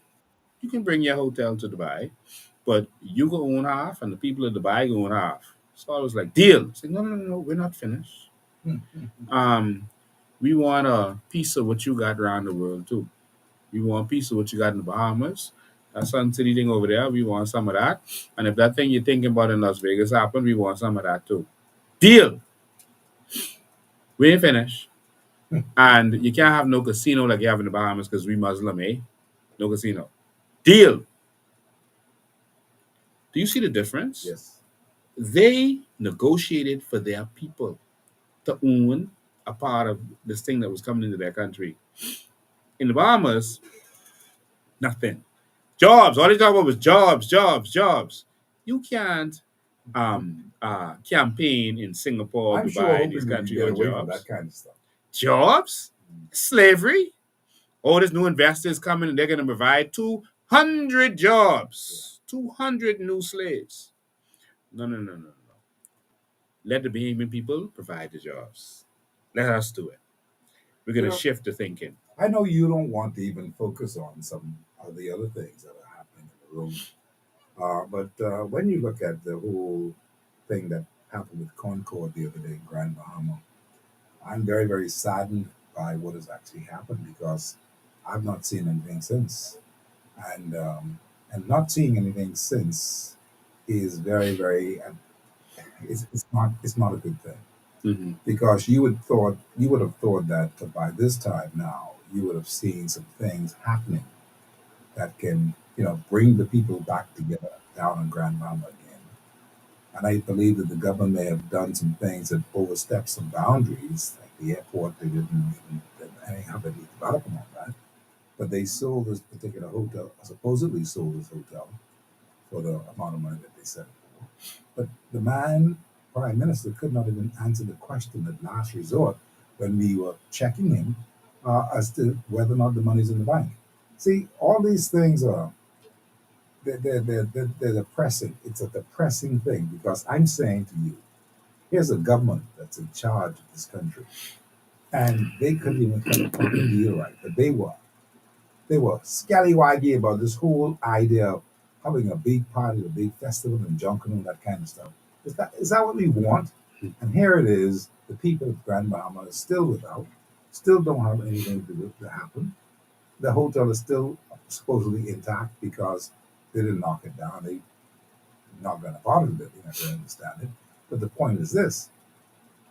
you can bring your hotel to Dubai, but you go own half and the people of Dubai go own half. So I was like, deal. I said, no, no, no, no, we're not finished. Mhm. Um, we want a piece of what you got around the world too. We want a piece of what you got in the Bahamas. That Sun City thing over there, we want some of that. And if that thing you're thinking about in Las Vegas happened, we want some of that too. Deal. We ain't finished. And you can't have no casino like you have in the Bahamas because we Muslim, eh? No casino. Deal. Do you see the difference? Yes. They negotiated for their people to own a part of this thing that was coming into their country. In the Bahamas, nothing. Jobs. All they talk about was jobs, jobs, jobs. You can't campaign in Singapore, I'm sure Dubai, these hoping we can countries get on away from jobs. that kind of stuff. Jobs? Slavery? Oh, there's new investors coming and they're going to provide 200 jobs. 200 new slaves. No, no, no, no, no. Let the Bahamian people provide the jobs. Let us do it. We're You going to know, shift the thinking. I know you don't want to even focus on some of the other things that are happening in the room, but when you look at the whole thing that happened with Concord the other day in Grand Bahama, I'm very, very saddened by what has actually happened because I've not seen anything since, and not seeing anything since is very, very. It's not a good thing Hmm. because you would have thought that by this time now you would have seen some things happening that can bring the people back together down in Grand Bahama again. And I believe that the government may have done some things that overstepped some boundaries, like the airport. They didn't even have any development on that, but they sold this particular hotel, supposedly sold this hotel for the amount of money that they said it for. But the man, prime minister, could not even answer the question at last resort when we were checking him as to whether or not the money's in the bank. See, all these things are they're depressing. It's a depressing thing because I'm saying to you, here's a government that's in charge of this country, and they couldn't even cut a fucking deal right. But they were scallywaggy about this whole idea of having a big party, a big festival, and junking and that kind of stuff. Is that what we want? And here it is. The people of Grand Bahama are still without, still don't have anything to happen. The hotel is still supposedly intact because they didn't knock it down. They knocked down a part of the building, as I understand it. But the point is this: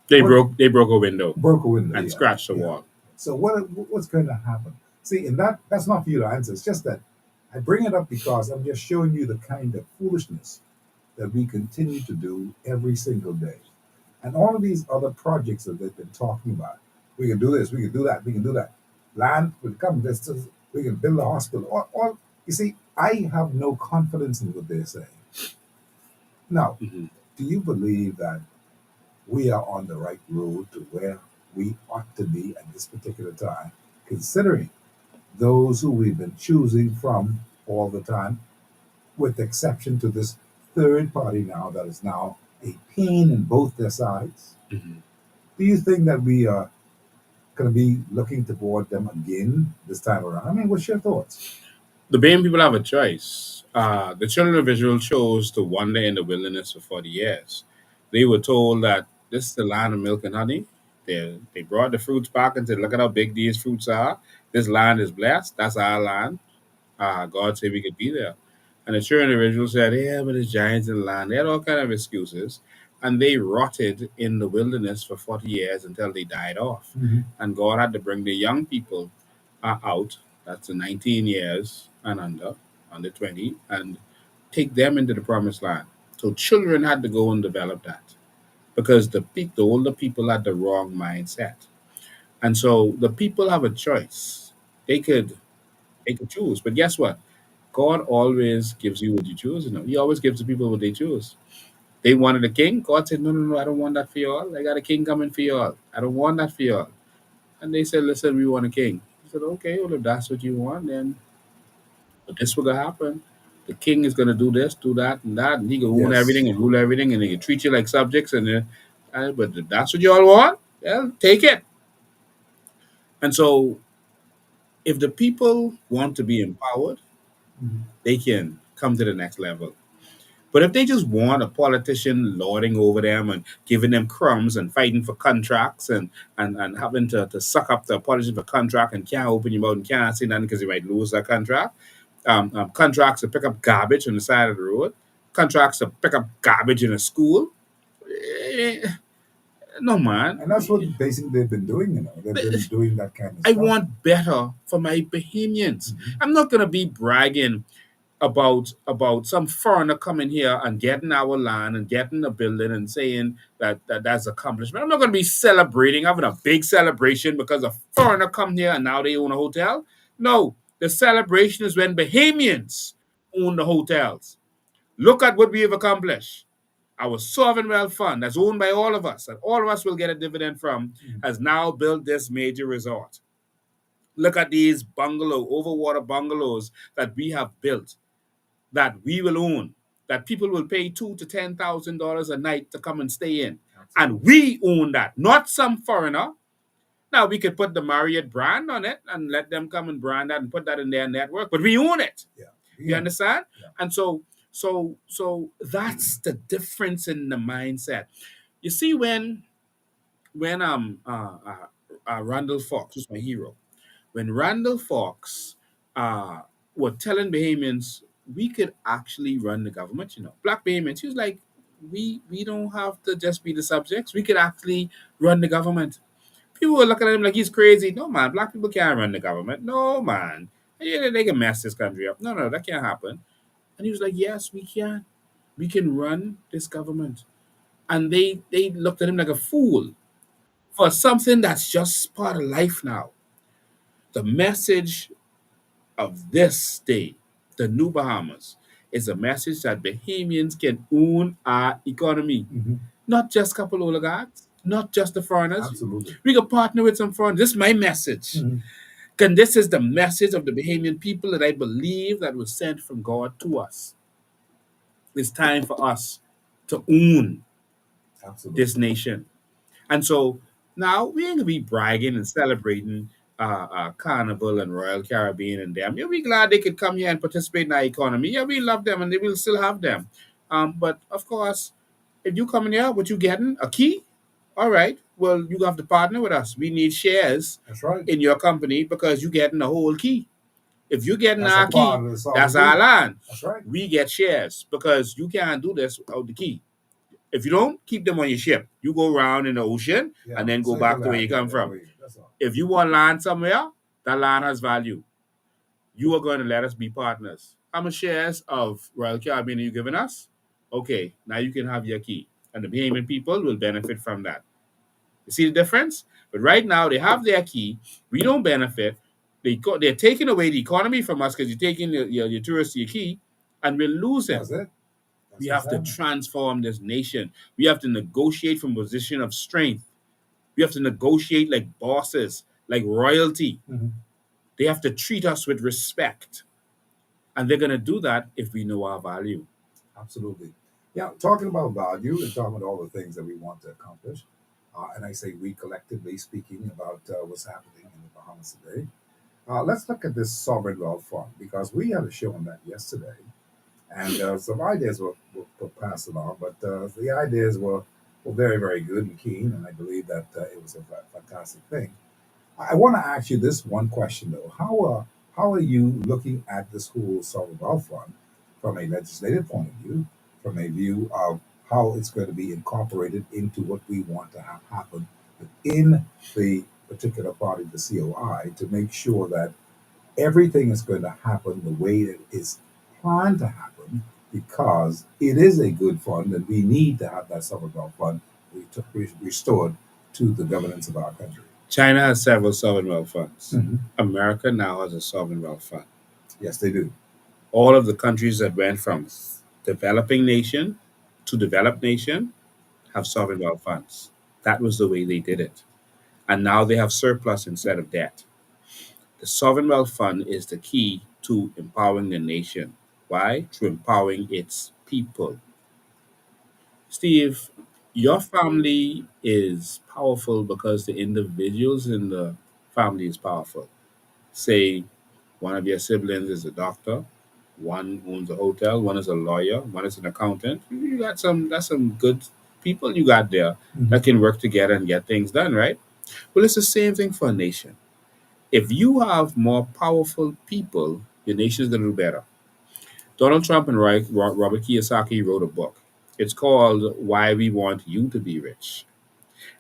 They what broke a window broke a window? and Yeah, scratched the yeah. wall. So what's going to happen? See, and that's not for you to answer. It's just that I bring it up because I'm just showing you the kind of foolishness that we continue to do every single day. And all of these other projects that they've been talking about, we can do this, we can do that, we can do that. Land will come, we can build a hospital. All you see, I have no confidence in what they're saying. Now, Hmm. do you believe that we are on the right road to where we ought to be at this particular time, considering those who we've been choosing from all the time, with exception to this third party now that is now a pain in both their sides? Hmm. Do you think that we are going to be looking toward them again this time around? I mean, what's your thoughts? The Bahamian people have a choice. The children of Israel chose to wander in the wilderness for 40 years. They were told that this is the land of milk and honey. They brought the fruits back and said, look at how big these fruits are. This land is blessed. That's our land. God said we could be there. And the children of Israel said, yeah, but there's giants in the land. They had all kind of excuses. And they rotted in the wilderness for 40 years until they died off. Mhm. And God had to bring the young people out, that's the 19 years and under 20, and take them into the promised land. So children had to go and develop that because the older people had the wrong mindset. And so the people have a choice. They could they could choose. But guess what? God always gives you what you choose. He always gives the people what they choose. They wanted a king. God said, no, no, no, I don't want that for y'all. I got a king coming for y'all. I don't want that for y'all. And they said, listen, we want a king. He said, okay, well, if that's what you want, then this will happen. The king is going to do this, do that, and he can own everything Yes. and rule everything, and he can treat you like subjects. But if that's what you all want, well, take it. And so, if the people want to be empowered, Mhm. they can come to the next level. But if they just want a politician lording over them and giving them crumbs and fighting for contracts and having to suck up the politician for contract and can't open your mouth and can't say nothing because you might lose that contract, contracts to pick up garbage on the side of the road, contracts to pick up garbage in a school. Eh, no, man. And that's what basically they've been doing. They've been doing that kind of I stuff. want better for my Bahamians. Mhm. I'm not going to be bragging about some foreigner coming here and getting our land and getting a building and saying that's accomplishment. I'm not going to be celebrating, having a big celebration because a foreigner come here and now they own a hotel. No, the celebration is when Bahamians own the hotels. Look at what we have accomplished. Our sovereign wealth fund that's owned by all of us, and all of us will get a dividend from, has now built this major resort. Look at these overwater bungalows that we have built. that we will own, that people will pay $2,000 to $10,000 to come and stay in. And we own that, not some foreigner. Now we could put the Marriott brand on it and let them come and brand that and put that in their network, but we own it. Yeah. You Yeah. understand? Yeah. And so that's the difference in the mindset. You see, when Randall Fox was my hero, when Randall Fox uh, were telling Bahamians we could actually run the government, black Bahamians, he was like, we don't have to just be the subjects. We could actually run the government. People were looking at him like he's crazy. No man, black people can't run the government. No man, yeah, they can mess this country up. No, no, that can't happen. And he was like, yes, we can. We can run this government. And they looked at him like a fool for something that's just part of life now. The message of this day, the New Bahamas, is a message that Bahamians can own our economy. Not just a couple oligarchs, not just the foreigners. Absolutely. We can partner with some foreigners. This is my message. And this is the message of the Bahamian people that I believe that was sent from God to us. It's time for us to own Absolutely. this nation. And so now we ain't gonna be bragging and celebrating Carnival and Royal Caribbean and them. Yeah, we glad they could come here and participate in our economy. Yeah, we love them and they will still have them. But of course, if you come in here, what you getting? A key? All right. Well, you have to partner with us. We need shares That's right. in your company because you getting the whole key. If you getting That's our a key, part of the solid that's our gold. land. That's right. We get shares because you can't do this without the key. If you don't, keep them on your ship. You go around in the ocean Yeah. and then go Circle back to where that, you yeah, come from. That's all. If you want land somewhere, that land has value. You are going to let us be partners. How much shares of Royal Caribbean are you giving us? Okay, now you can have your key. And the Bahamian people will benefit from that. You see the difference? But right now, they have their key. We don't benefit. They're taking away the economy from us because you're taking your tourists to your key, and we're losing. That's it. That's We have to exactly. transform this nation. We have to negotiate from a position of strength. We have to negotiate like bosses, like royalty. They have to treat us with respect. And they're going to do that if we know our value. Absolutely. Yeah, talking about value and talking about all the things that we want to accomplish, and I say we collectively speaking about what's happening in the Bahamas today. Let's look at this sovereign wealth fund because we had a show on that yesterday, and some ideas were passed along, but the ideas were very, very good and keen, and I believe that it was a fantastic thing. I want to ask you this one question though: how are you looking at this whole sovereign wealth fund from a legislative point of view, from a view of how it's going to be incorporated into what we want to have happen within the particular party, the COI, to make sure that everything is going to happen the way it is planned to happen, because it is a good fund and we need to have that sovereign wealth fund restored to the governance of our country. China has several sovereign wealth funds. Mm-hmm. America now has a sovereign wealth fund. Yes, they do. All of the countries that went from developing nation to developed nation have sovereign wealth funds. That was the way they did it. And now they have surplus instead of debt. The sovereign wealth fund is the key to empowering the nation. Why? Through empowering its people. Steve, your family is powerful because the individuals in the family is powerful. Say one of your siblings is a doctor, one owns a hotel, one is a lawyer, one is an accountant. You got some that's some good people you got there that can work together and get things done, right? Well, it's the same thing for a nation. If you have more powerful people, your nation is going to do better. Donald Trump and Robert Kiyosaki wrote a book. It's called Why We Want You to Be Rich.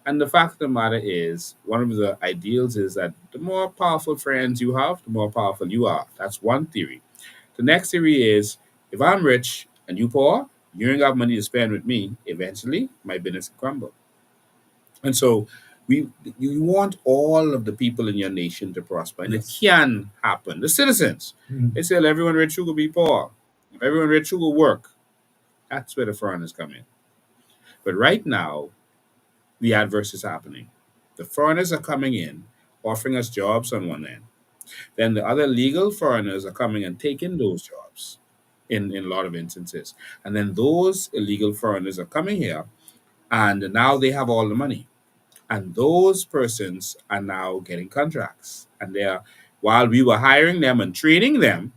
And the fact of the matter is, one of the ideals is that the more powerful friends you have, the more powerful you are. That's one theory. The next theory is, if I'm rich and you poor, you ain't got money to spend with me, eventually my business will crumble. And so we you want all of the people in your nation to prosper, and Yes. it can happen. The citizens, Mhm. they say everyone rich who will be poor. If everyone rich who will work, that's where the foreigners come in. But right now, the adverse is happening. The foreigners are coming in, offering us jobs on one end. Then the other legal foreigners are coming and taking those jobs. in a lot of instances. And then those illegal foreigners are coming here, and now they have all the money. And those persons are now getting contracts. And they're, while we were hiring them and training them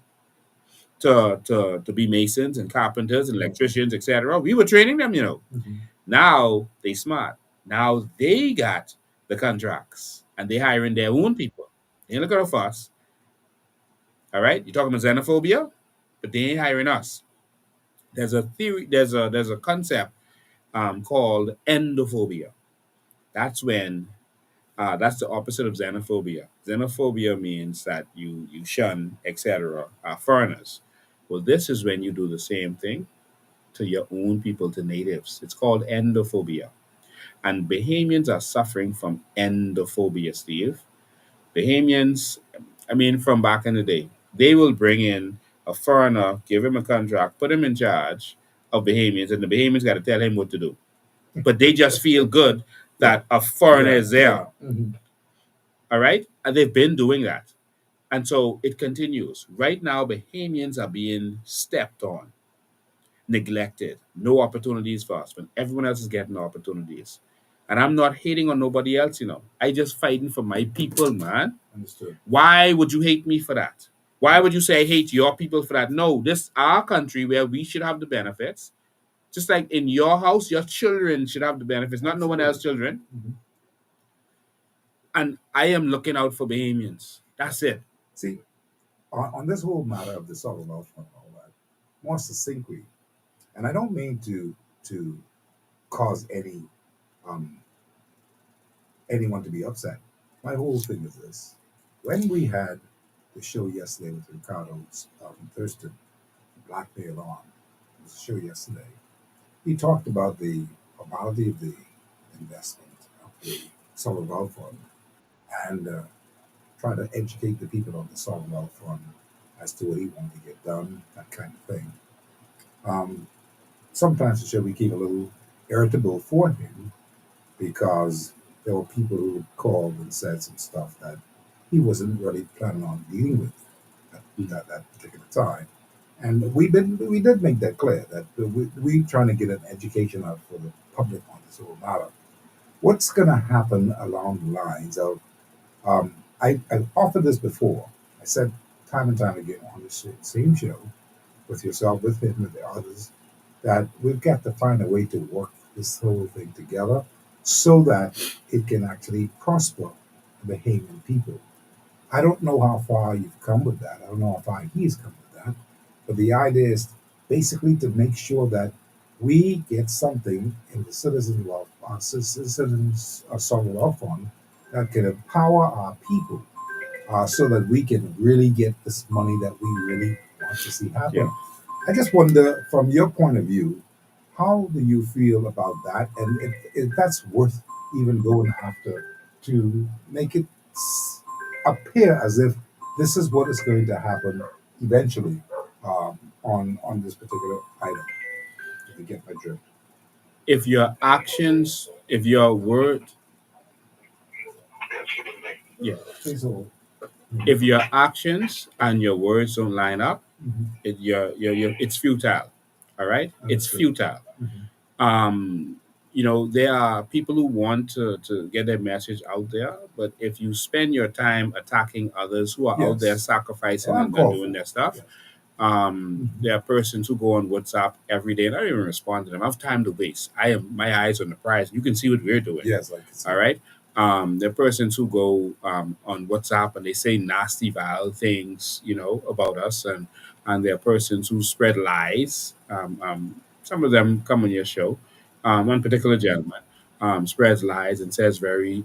to be masons and carpenters and electricians, etc., we were training them, you know. Mhm. Now they smart. Now they got the contracts and they hiring their own people. They ain't looking out for us. All right. You're talking about xenophobia, but they ain't hiring us. There's a theory, there's a concept called endophobia. That's when that's the opposite of xenophobia. Xenophobia means that you shun, etc., foreigners. Well, this is when you do the same thing to your own people, to natives. It's called endophobia. And Bahamians are suffering from endophobia, Steve. Bahamians, I mean, from back in the day, they will bring in a foreigner, give him a contract, put him in charge of Bahamians, and the Bahamians got to tell him what to do. But they just feel good Yeah. that a foreigner Yeah. is there. Yeah. Mhm. All right? And they've been doing that. And so it continues. Right now, Bahamians are being stepped on, neglected, no opportunities for us when everyone else is getting opportunities. And I'm not hating on nobody else, you know. I just fighting for my people, man. Understood. Why would you hate me for that? Why would you say I hate your people for that? No, this is our country where we should have the benefits. Just like in your house, your children should have the benefits, not no one else's children. Mhm. And I am looking out for Bahamians. That's it. See, on this whole matter of the sovereign wealth fund and all that, more succinctly, and I don't mean to cause um, anyone to be upset. My whole thing is this: when we had the show yesterday with Ricardo's Thurston, Blackmail on, it was a show yesterday. He talked about the formality of the investment of the sovereign wealth fund and try to educate the people on the sovereign wealth fund as to what he wanted to get done, that kind of thing. Um, Sometimes the show became a little irritable for him because there were people who called and said some stuff that he wasn't really planning on dealing with that particular time. And we did make that clear that we trying to get an education out for the public on this whole matter. What's going to happen along the lines of I've offered this before. I said time and time again on the same show with yourself, with him, with the others, that we've got to find a way to work this whole thing together so that it can actually prosper the Bahamian people. I don't know how far you've come with that. I don't know how far he's come with that. But the idea is basically to make sure that we get something in the citizens' wealth, citizens' sovereign wealth fund that can empower our people so that we can really get this money that we really want to see happen. Yeah. I just wonder, from your point of view, how do you feel about that? And if that's worth even going after to make it appear as if this is what is going to happen eventually on this particular item. If you get my drift. If your actions, if your word, yeah, Please hold. if your actions and your words don't line up, Mhm. it's futile. All right, it's Understood. futile. Mhm. Um, you know, there are people who want to get their message out there, but if you spend your time attacking others who are out there Yes. sacrificing Well, and uncalled doing for. their stuff, Yes. Mhm. there are persons who go on WhatsApp every day and I don't even respond to them. I have time to waste. I am my eyes on the prize. You can see what we're doing. Yes, I can see. All right. There are persons who go on WhatsApp and they say nasty, vile things, you know, about us, and there are persons who spread lies. Some of them come on your show. One particular gentleman spreads lies and says very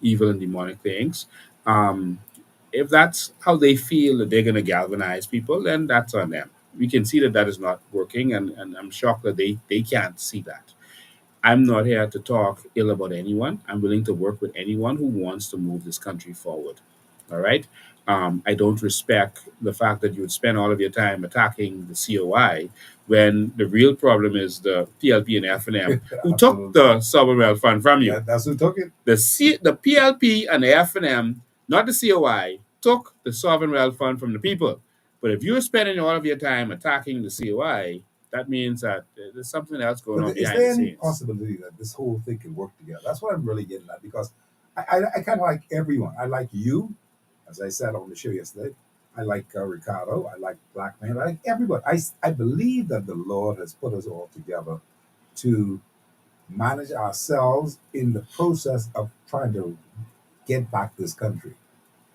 evil and demonic things. Um, if that's how they feel that they're going to galvanize people, then that's on them. We can see that that is not working, and I'm shocked that they can't see that. I'm not here to talk ill about anyone. I'm willing to work with anyone who wants to move this country forward. All right. I don't respect the fact that you would spend all of your time attacking the COI when the real problem is the PLP and FNM who took the sovereign wealth fund from you. That's who took it. The PLP and the FNM, not the COI, took the sovereign wealth fund from the people. But if you're spending all of your time attacking the COI, that means that there's something else going But on is behind the there any scenes. possibility that this whole thing can work together? That's what I'm really getting at because I kind of like everyone. I like you, as I said on the show yesterday. I like Ricardo. I like Black Man. I like everybody. I believe that the Lord has put us all together to manage ourselves in the process of trying to get back this country.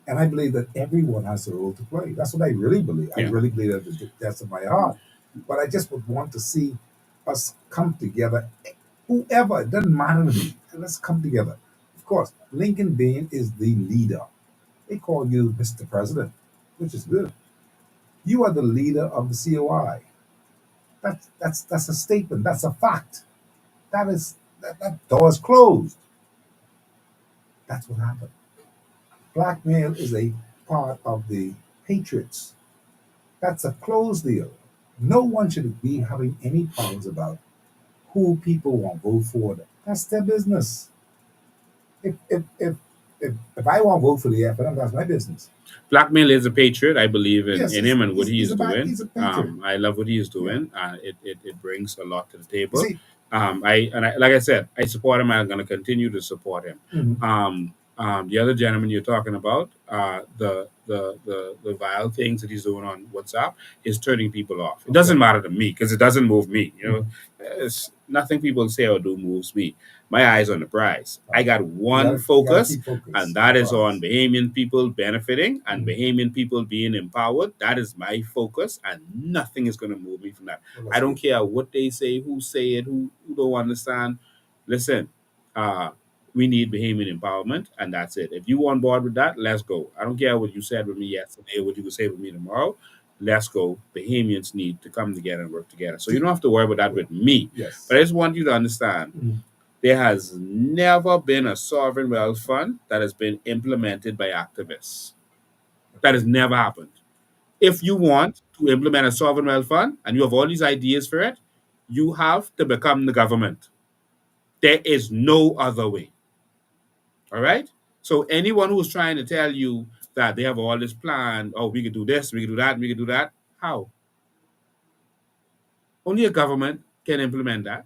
And I believe that everyone has a role to play. That's what I really believe. I Yeah. really believe that the depths of my heart. But I just would want to see us come together. Whoever, it doesn't matter to me. Let's come together. Of course, Lincoln Bain is the leader. They call you Mr. President, which is good. You are the leader of the COI. That's a statement. That's a fact. That door is closed. That's what happened. Blackmail is a part of the Patriots. That's a closed deal. No one should be having any problems about who people want to vote for. That's their business. If I want to vote for the FNM, that's my business. Blackmail is a patriot. I believe Yes, in him and what he he's is a bad, doing. he's a patriot. I love what he is Yeah. doing. It brings a lot to the You table. see, Like I said, I support him. I'm going to continue to support him. mhm, The other gentleman you're talking about, the vile things that he's doing on WhatsApp is turning people off. It doesn't okay. matter to me because it doesn't move me. Mhm. It's nothing people say or do moves me. My eyes on the prize. I Right. got one You gotta focus, keep and focus on the that is on prize. Bahamian people benefiting and Mhm. Bahamian people being empowered. That is my focus, and nothing is going to move me from that. Well, I that's don't good. care what they say it, who don't understand. Listen, uh, we need Bahamian empowerment, and that's it. If you on board with that, let's go. I don't care what you said with me yesterday, what you will say with me tomorrow. Let's go. Bahamians need to come together and work together. So you See, don't have to worry about that yeah, with me. But yes. I just want you to understand Mhm. there has never been a sovereign wealth fund that has been implemented by activists. That has Okay. never happened. If you want to implement a sovereign wealth fund and you have all these ideas for it, you have to become the government. There is no other way. All right? So anyone who's trying to tell you that they have all this plan, oh, we could do this, we could do that, we could do that, how? Only a government can implement that.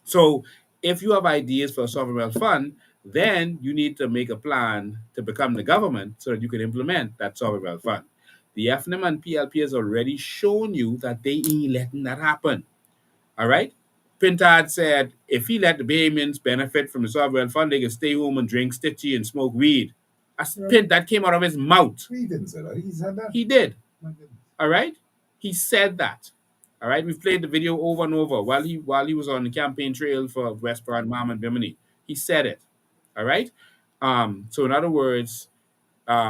So if you have ideas for a sovereign wealth fund, then you need to make a plan to become the government so that you can implement that sovereign wealth fund. The FNM and PLP has already shown you that they ain't letting that happen. All right? Pintard said if he let the Bahamians benefit from the sovereign wealth fund, they could stay home and drink stitchy and smoke weed. That's Yeah. Pint that came out of his mouth. He didn't say that. He said that. He did. My goodness. All right? He said that. All right, we've played the video over and over while he was on the campaign trail for West Broad Mom and Bimini. He said it. All right. So in other words,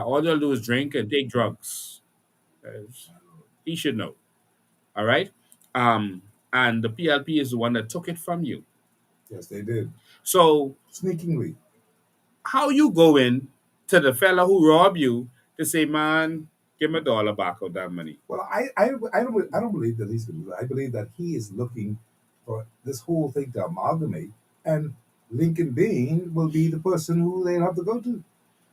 all they'll do is drink and take drugs. Uh, he should know. All right. Um, and the PLP is the one that took it from you. Yes, they did. So Sneakingly. how you going to the fella who robbed you to say, man, give me a dollar back of that money? Well, I don't believe that he's going to do that. I believe that he is looking for this whole thing to amalgamate, and Lincoln Bain will be the person who they'll have to go to.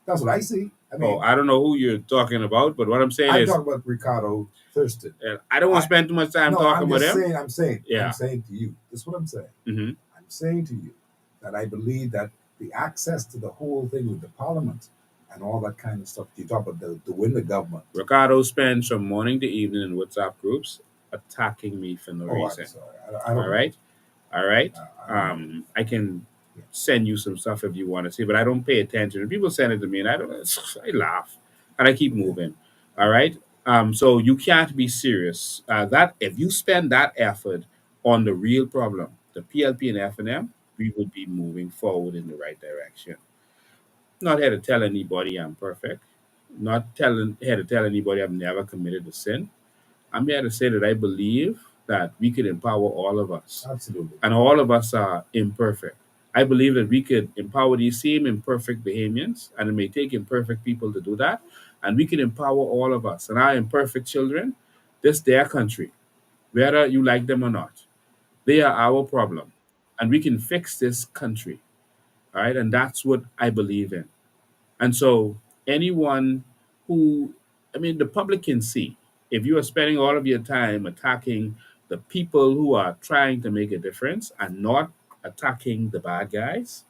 That's what I see. I Oh, mean, I don't know who you're talking about, but what I'm saying I'm is, talking about Ricardo Thurston. I don't want to I spend too much time No, talking I'm about just him. saying. I'm Yeah. saying to you. This is what I'm saying. Hmm. I'm saying to you that I believe that the access to the whole thing with the Parliament and all that kind of stuff. You talk about to win the government. Ricardo spends from morning to evening in WhatsApp groups attacking me for no Oh, I'm reason. sorry. I All don't know. right. All right. I don't know. I can Yeah. send you some stuff if you want to see, but I don't pay attention. And people send it to me, and I don't. I laugh, and I keep Okay. moving. All Right. right. So you can't be serious. That if you spend that effort on the real problem, the PLP and FNM, we would be moving forward in the right direction. Not here to tell anybody I'm perfect. Not telling here to tell anybody I've never committed a sin. I'm here to say that I believe that we could empower all of us, Absolutely. and all of us are imperfect. I believe that we could empower these same imperfect Bahamians, and it may take imperfect people to do that, and we can empower all of us. And our imperfect children, this their country, whether you like them or not. They are our problem, and we can fix this country. All right, and that's what I believe in. And so anyone who, I mean, the public can see. If you are spending all of your time attacking the people who are trying to make a difference and not attacking the bad guys,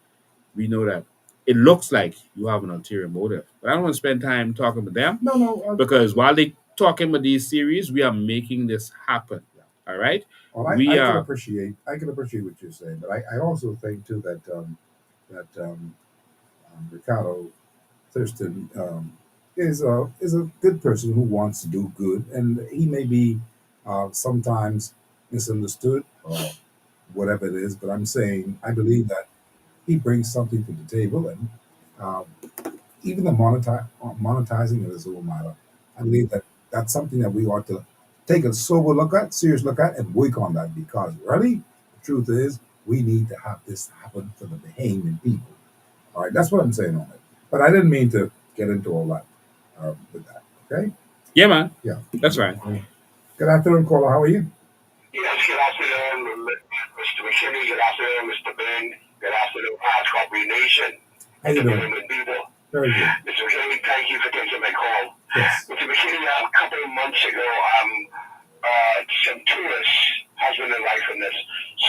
we know that it looks like you have an ulterior motive. But I don't want to spend time talking with them No, no. because while they talking about these series, we are making this happen. All right, Well, we are. I can appreciate what you're saying, but I also think too that Ricardo Thurston is a good person who wants to do good, and he may be sometimes misunderstood or whatever it is. But I'm saying I believe that he brings something to the table, and uh, even the monetizing of this whole matter, I believe that that's something that we ought to take a sober look at, serious look at, and work on that because really, the truth is, we need to have this happen for the Bahamian people. All right, that's what I'm saying on it. But I didn't mean to get into all that with that. Okay? Yeah, man. Yeah. That's right. Good afternoon, caller. How are you? Yes, good afternoon, Mr. Mckinney. Good afternoon, Mr. Ben. Good afternoon, Hardcopy Nation. How you doing? People. Very good. Mr. McKinney, thank you for taking my call. Yes. Mr. McKinney, a couple of months ago, some tourists, husband and wife and this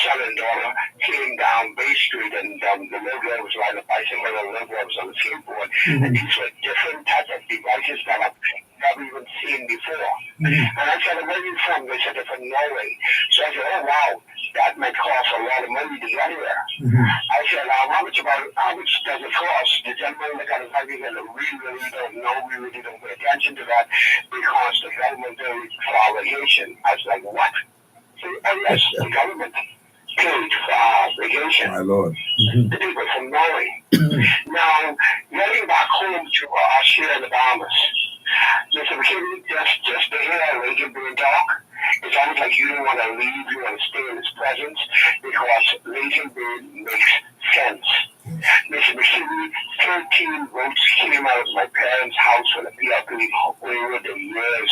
son and daughter, came down Bay Street and the little girl was riding a bicycle and the little girl was on a skateboard. And these were different types of devices that I've never even seen before. And I said, where are you from? They said, they're from Norway. So I said, oh, wow, that might cost a lot of money to get here. I said, how much does it cost? The gentleman that got his ID said, we really don't know. We really don't pay attention to that because the government paid for our vacation. I was like, what? So, yes, the government paid for our vacation. My Lord. The people from Norway. Now, getting back home to us here in the Bahamas, Mr. McKinney, just to hear Lincoln being talk, it's almost like you don't want to leave, you want to stay in his presence because Lincoln Bay makes sense. Mr. McKinney, 13 votes came out of my parents' house for the PLP over the years.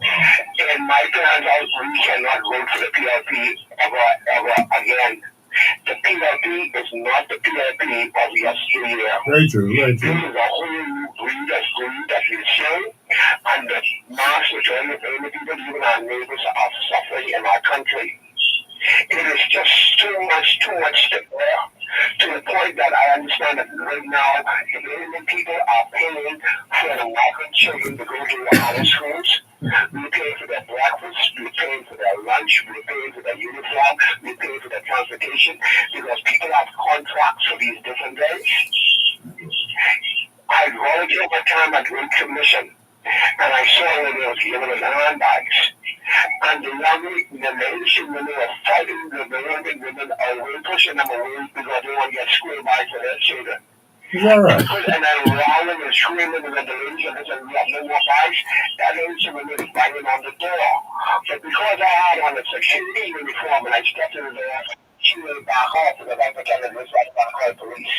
In my parents' house, we cannot vote for the PLP ever again. The PLP is not the PLP of yesteryear. Very true. Very This true. is a whole new breed that we show, and the mass majority of the people, even our neighbors, are suffering in our country. It is just too much to bear, to the point that I understand that right now the Canadian people are paying for the migrant children to go to our schools. We pay for their breakfast, we pay for their lunch, we pay for their uniform, we pay for their transportation because people have contracts for these different days. I volunteered my time at Road Commission and I saw when they was given the handbags. And the Malaysian women were fighting the American women away, pushing them away because they want to get school bags for their children. Is that right? And then rolling and screaming and the Malaysian women said, we have no more bags. That Malaysian woman is banging on the door. But because I had on a security uniform and I stepped in the door, she went back off because I pretended this was back called police.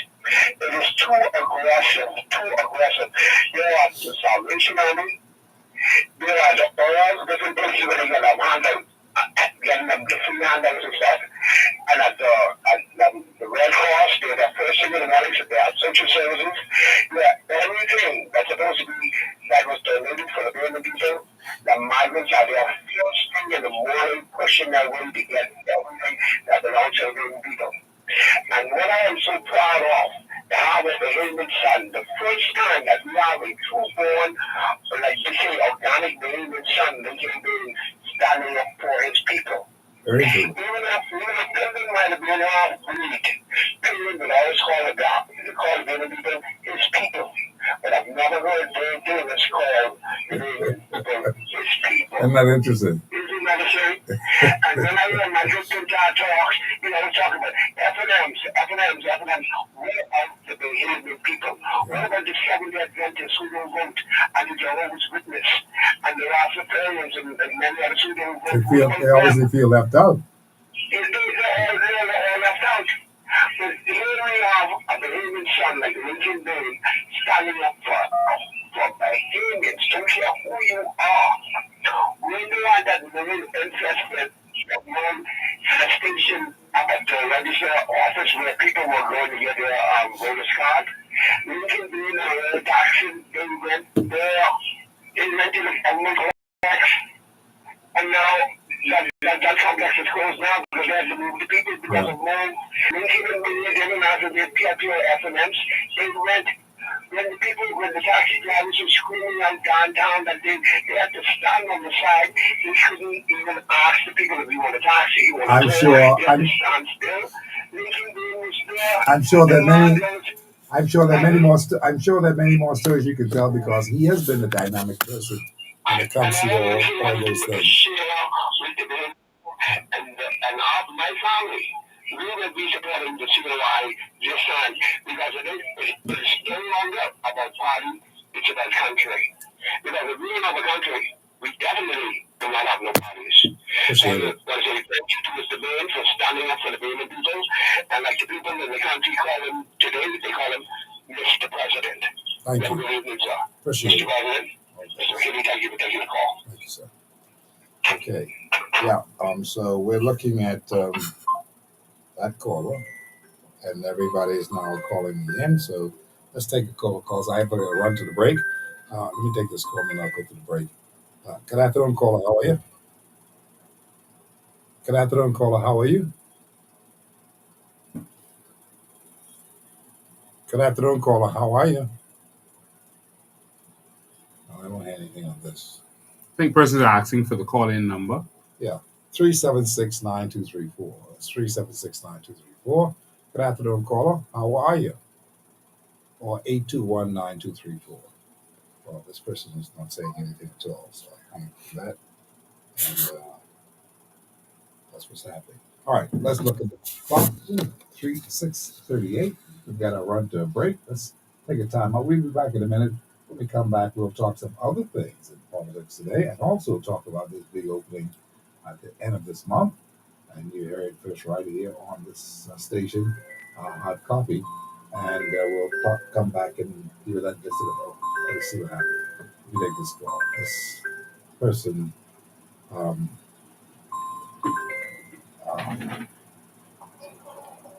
It is too aggressive, too aggressive. There are the Salvation Army. There are all different places where they get them handled, getting them different handles and stuff. And at the Red Cross, they're the first thing in the morning, they have social services. Yeah, everything that's supposed to be, that was donated for the Burman people, the migrants are there first thing in the morning, pushing their way to get everything that belongs to the Burman people. And what I am so proud of, to have a Bahamian son, the first time that we have a true-born, like you say, organic Bahamian son, Lincoln being standing up for his people. Very true. Even if Pittman might have been half-breed, Pittman would always call it that. He called Bahamian people his people. But I've never heard Dave Davis call the Bahamian people his people. Isn't that interesting? Isn't that a shame? And then I hear my good guy talks, talking about F&Ms. What about the Bahamian people? What about the Seventh-day Adventists who don't vote and the Jehovah's Witness and the Rastafarians and many others who don't vote? They obviously feel left out. They're all left out. But here we have a Bahamian son like Lincoln Bain standing up for Bahamians. Don't care who you are. We know that main interest that manifestation at the register office where people were going to get their voters card. Lincoln Bain and all the taxes, they went there. They rented a And now that complex is closed now because they had to move the people because of mold. Lincoln and Miller didn't have to be pure FMMs. They went when the taxi drivers were screaming out downtown that they had to stand on the side. They couldn't even ask the people if you want a taxi. You want a I'm tour. sure. They had to stand still. Lincoln Green was there. I'm sure The that many. man goes, I'm sure there are many more. I'm sure there are many more stories you could tell because he has been a dynamic person when it comes to all those things. And my family, we will be supporting the COI this time because it's no longer about party, it's about country. Because if we don't have a country, we definitely do not have no parties. Appreciate And it. I say thank you to Mr. Byrne for standing up for the Burman people. And like the people in the country call him today, they call him Mr. President. Thank you. Good evening, sir. Appreciate Mr. it. President, Mr. McKinney, thank you for taking the call. Thank you, sir. Okay. Yeah. So we're looking at that caller, and everybody is now calling me in. So let's take a couple of calls. I have to run to the break. Let me take this call and then I'll go to the break. Good afternoon, caller. How are you? Good afternoon, caller. How are you? Good afternoon, caller. How are you? I don't have anything on this. I think persons are asking for the call-in number. Yeah. 376-9234. That's 376-9234. Good afternoon, caller. How are you? Or 821-9234. Well, this person is not saying anything at all, so I hung up for that. And that's what's happening. All right, let's look at the clock. 6:38. We've got to run to a break. Let's take a time out. We'll be back in a minute. When we come back, we'll talk some other things in politics today and also talk about this big opening at the end of this month. And you hear it first right here on this station, Hot Coffee. And we'll come back and hear that just a little. Let's see what happens. Let me take this call. This person. Um,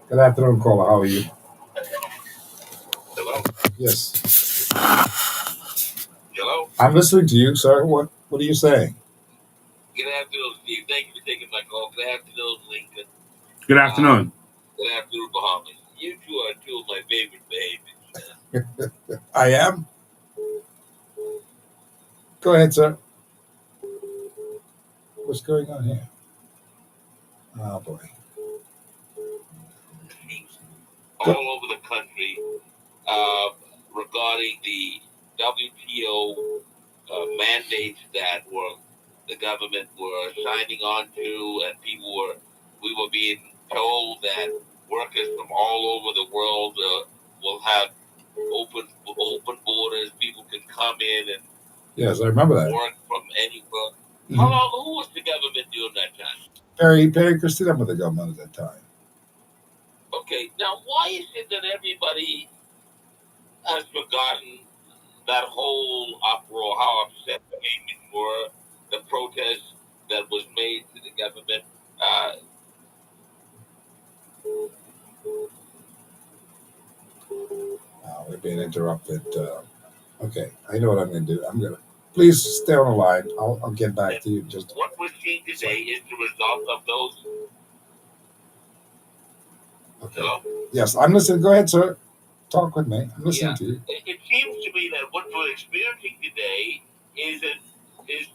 Good afternoon, caller. How are you? Hello? Yes. Hello? I'm listening to you, sir. What are you saying? Good afternoon, Steve. Thank you for taking my call. Good afternoon, Lincoln. Good afternoon. Good afternoon, Muhammad. You two are two of my favorite babies. I am. Go ahead, sir. What's going on here? Oh boy. All over the country regarding the WTO mandates that the government were signing on to, and we were being told that workers from all over the world will have open borders. People can come in and Yes, I remember that. work from anywhere. Mm-hmm. Who was the government during that time? Perry Christina was the government at that time. Okay, now why is it that everybody has forgotten that whole uproar, how upset the Canadians were, the protest that was made to the government? We're being interrupted. Okay, I know what I'm going to do. I'm going to please stay on the line. I'll get back to you. Just what we're seeing today is the result of those. Okay. Hello? Yes, I'm listening. Go ahead, sir. Talk with me. I'm listening to you. It seems to me that what we're experiencing today is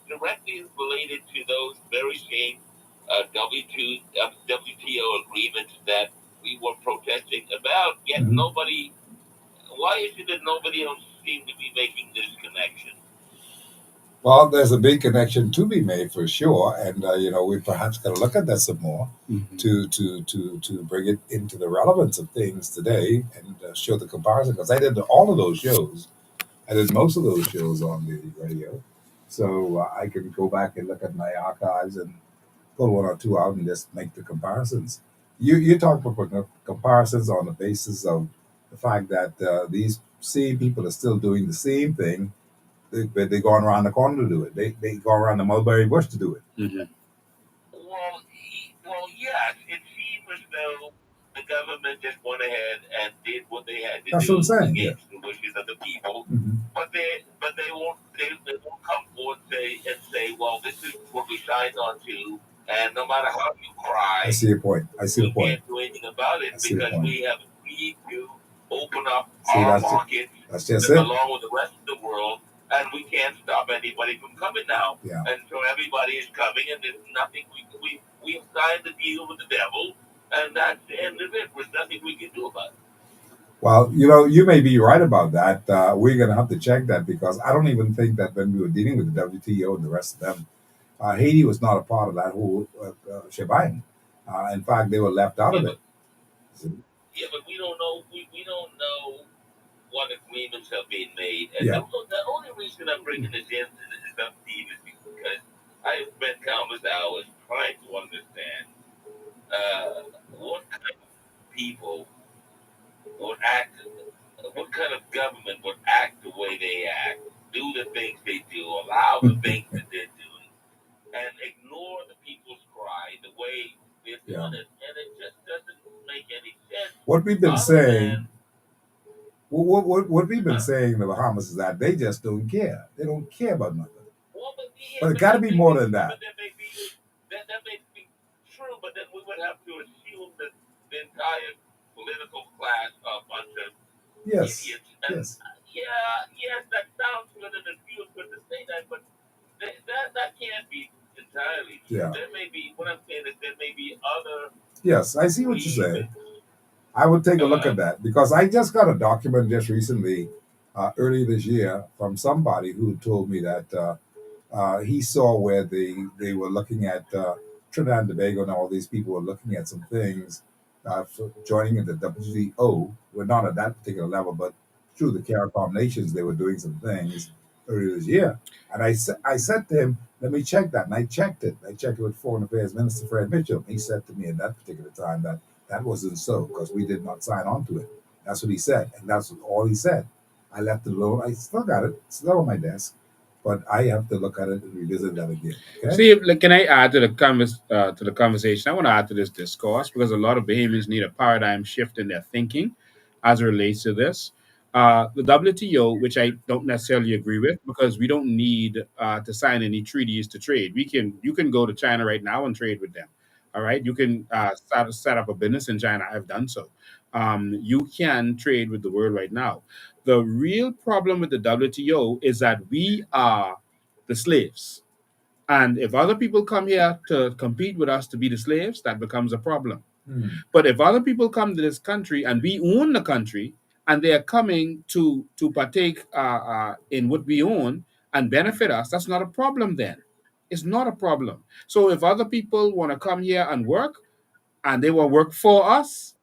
directly related to those very same WTO agreements that we were protesting about. Yet nobody. Why is it that nobody else seems to be making this connection? Well, there's a big connection to be made for sure, and we perhaps got to look at that some more to bring it into the relevance of things today and show the comparison. Because I did all of those shows, I did most of those shows on the radio, so I can go back and look at my archives and pull one or two out and just make the comparisons. You talk about comparisons on the basis of the fact that these same people are still doing the same thing. They go around the corner to do it. They go around the mulberry bush to do it. Mm-hmm. Well, yes. It seems as though the government just went ahead and did what they had to That's do what I'm saying. against the wishes of the people. But they won't come forward and say, signed on to, and no matter how you I cry, see your point. I see the we point. can't do anything about I it see the because point. we have agreed to open up See, our that's markets that's just it. along with the rest of the world, and we can't stop anybody from coming now. Yeah. And so everybody is coming, and there's nothing we signed the deal with the devil, and that's the end of it. There's nothing we can do about it. Well, you may be right about that. We're going to have to check that because I don't even think that when we were dealing with the WTO and the rest of them, Haiti was not a part of that whole shebang. In fact, they were left out Yeah, of but it. So, we don't know. We don't know what agreements have been made. And yeah. the only reason I'm bringing this in is up, Steve, is because I have spent countless hours trying to understand what kind of people would act, what kind of government would act the way they act, do the things they do, allow the things that they're doing, and ignore the people's cry the way they're Yeah. doing it. And it just doesn't make any sense What we've been other saying, than, what we've been uh, saying in the Bahamas is that they just don't care. They don't care about nothing. well, But it got to be more than that. that may be true, but then we would have to assume that the entire political class are a bunch of Yes. idiots. And Yes. yes, that sounds good and it feels good to say that, but that can't be entirely true. Yeah. There may be, what I'm saying is there may be other Yes. I see what you're saying. reasons. I would take a look Uh, at that because I just got a document just recently, early this year, from somebody who told me that he saw where they were looking at Trinidad and Tobago, and all these people were looking at some things for joining in the WTO. We're not at that particular level, but through the CARICOM nations, they were doing some things earlier this year. And I said to him, let me check that. And I checked it. I checked it with Foreign Affairs Minister Fred Mitchell. He said to me at that particular time that that wasn't so because we did not sign on to it. That's what he said. And that's all he said. I left it alone. I still got it. It's still on my desk. But I have to look at it and revisit that again. Okay? See, like, can I add to the to the conversation? I want to add to this discourse because a lot of Bahamians need a paradigm shift in their thinking as it relates to this. The WTO, which I don't necessarily agree with, because we don't need to sign any treaties to trade. You can go to China right now and trade with them. All right, you can set up a business in China. I've done so. You can trade with the world right now. The real problem with the WTO is that we are the slaves, and if other people come here to compete with us to be the slaves, that becomes a problem. Hmm. But if other people come to this country and we own the country and they are coming to partake in what we own and benefit us, that's not a problem then. It's not a problem. So if other people want to come here and work, and they will work for us,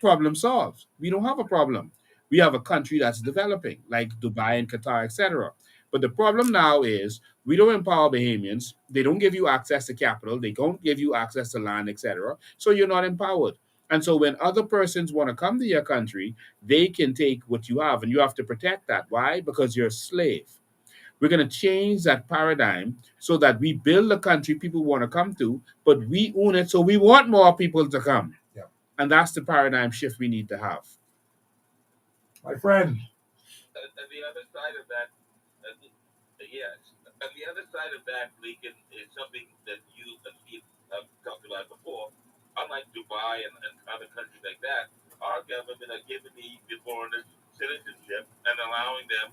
problem solved. We don't have a problem. We have a country that's developing, like Dubai and Qatar, etc. But the problem now is we don't empower Bahamians. They don't give you access to capital. They don't give you access to land, etc. So you're not empowered. And so when other persons want to come to your country, they can take what you have, and you have to protect that. Why? Because you're a slave. We're going to change that paradigm so that we build a country people want to come to, but we own it, so we want more people to come. Yeah. And that's the paradigm shift we need to have. My friend. and the other side of that, uh, yes, and the other side of that, Lincoln, is something that you and Steve have talked about before. Unlike Dubai and other countries like that, our government are giving the foreigners citizenship and allowing them,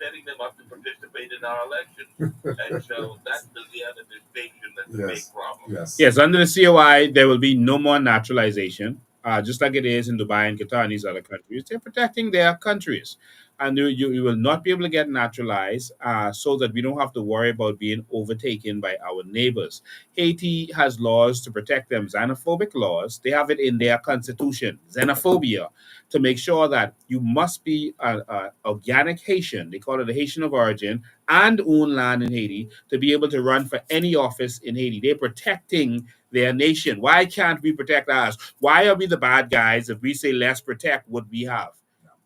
setting them up to participate in our elections. And so that's the other distinction that's a big Yes. problem. Yes. Yes, under the COI, there will be no more naturalization, just like it is in Dubai and Qatar and these other countries. They're protecting their countries. And you will not be able to get naturalized so that we don't have to worry about being overtaken by our neighbors. Haiti has laws to protect them, xenophobic laws. They have it in their constitution, xenophobia, to make sure that you must be an organic Haitian. They call it a Haitian of origin and own land in Haiti to be able to run for any office in Haiti. They're protecting their nation. Why can't we protect ours? Why are we the bad guys if we say let's protect what we have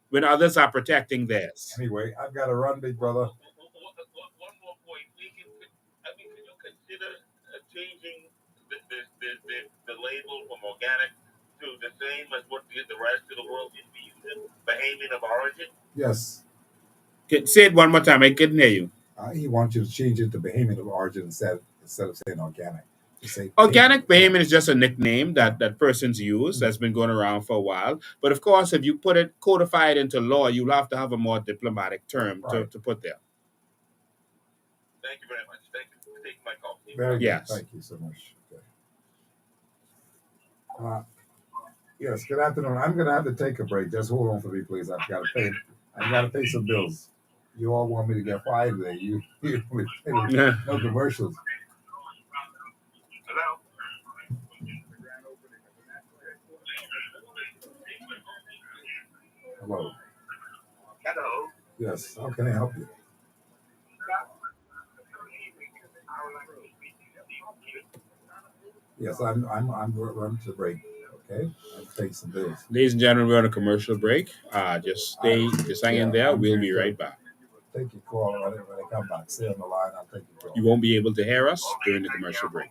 when others are protecting theirs? Anyway, I've got to run, big brother. One more point. I mean, can you consider changing the label from organic to the same as what the rest of the world is using, Bahamian of origin? Yes. Say it one more time. I couldn't hear you. He wants you to change it to Bahamian of origin instead instead of saying organic. Just say Bahamian. Organic Bahamian is just a nickname that persons use that's been going around for a while. But of course, if you put it codified into law, you'll have to have a more diplomatic term Right. to put there. Thank you very much. Thank you for taking my call. Very good. Yes. Thank you so much. Okay. Uh, yes. Good afternoon. I'm going to have to take a break. Just hold on for me, please. I've got to pay. I got to pay some bills. You all want me to get fired today. You no commercials. Hello? Hello. Hello? Yes. How can I help you? Yes, I'm running to break. Okay, I'm paying some bills. Ladies and gentlemen, we're on a commercial break. Just hang in there. I'm We'll here be to right back. take your call when I come back. Stay on the line. I'll take your You call. won't be able to hear us during the commercial break.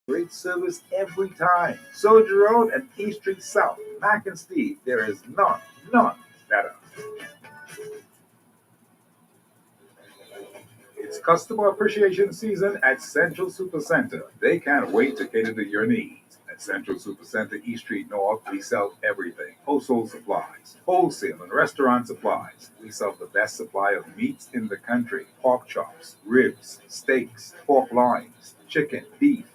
Great service every time. Soldier Road and K Street South, Mac and Steve. There is none better. It's customer appreciation season at Central Supercenter. They can't wait to cater to your needs. At Central Supercenter East Street North, we sell everything. Household supplies, wholesale and restaurant supplies. We sell the best supply of meats in the country. Pork chops, ribs, steaks, pork loins, chicken, beef,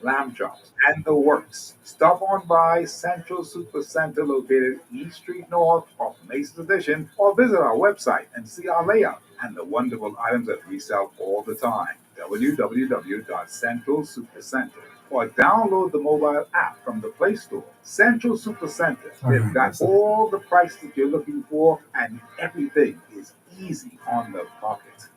lamb chops, and the works. Stop on by Central Supercenter located East Street North of Mason's Addition or visit our website and see our layout and the wonderful items that we sell all the time. www.Central Super Center or download the mobile app from the Play Store. Central Super Center. They've got all the prices you're looking for, and everything is easy on the pocket.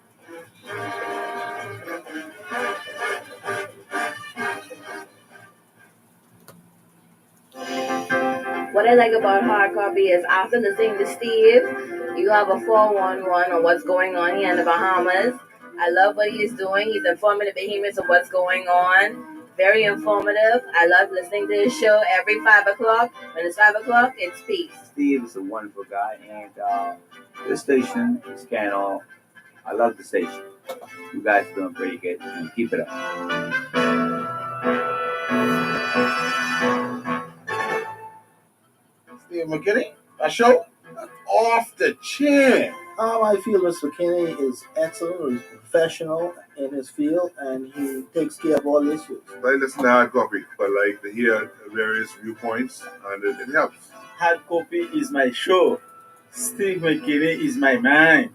What I like about hard copy is after listening to Steve, you have a 411 on what's going on here in the Bahamas. I love what he's doing. He's informing the Bahamians of what's going on. Very informative. I love listening to his show every 5 o'clock. When it's 5 o'clock, it's peace. Steve is a wonderful guy, and this station is Canal. I love the station. You guys are doing pretty good, and keep it up. Steve Mckinney, a show off the chain. I feel Mr. Mckinney is excellent, he's professional in his field, and he takes care of all issues. I listen to hard copy, but I like to hear various viewpoints, and it helps. Hard copy is my show. Steve Mckinney is my man.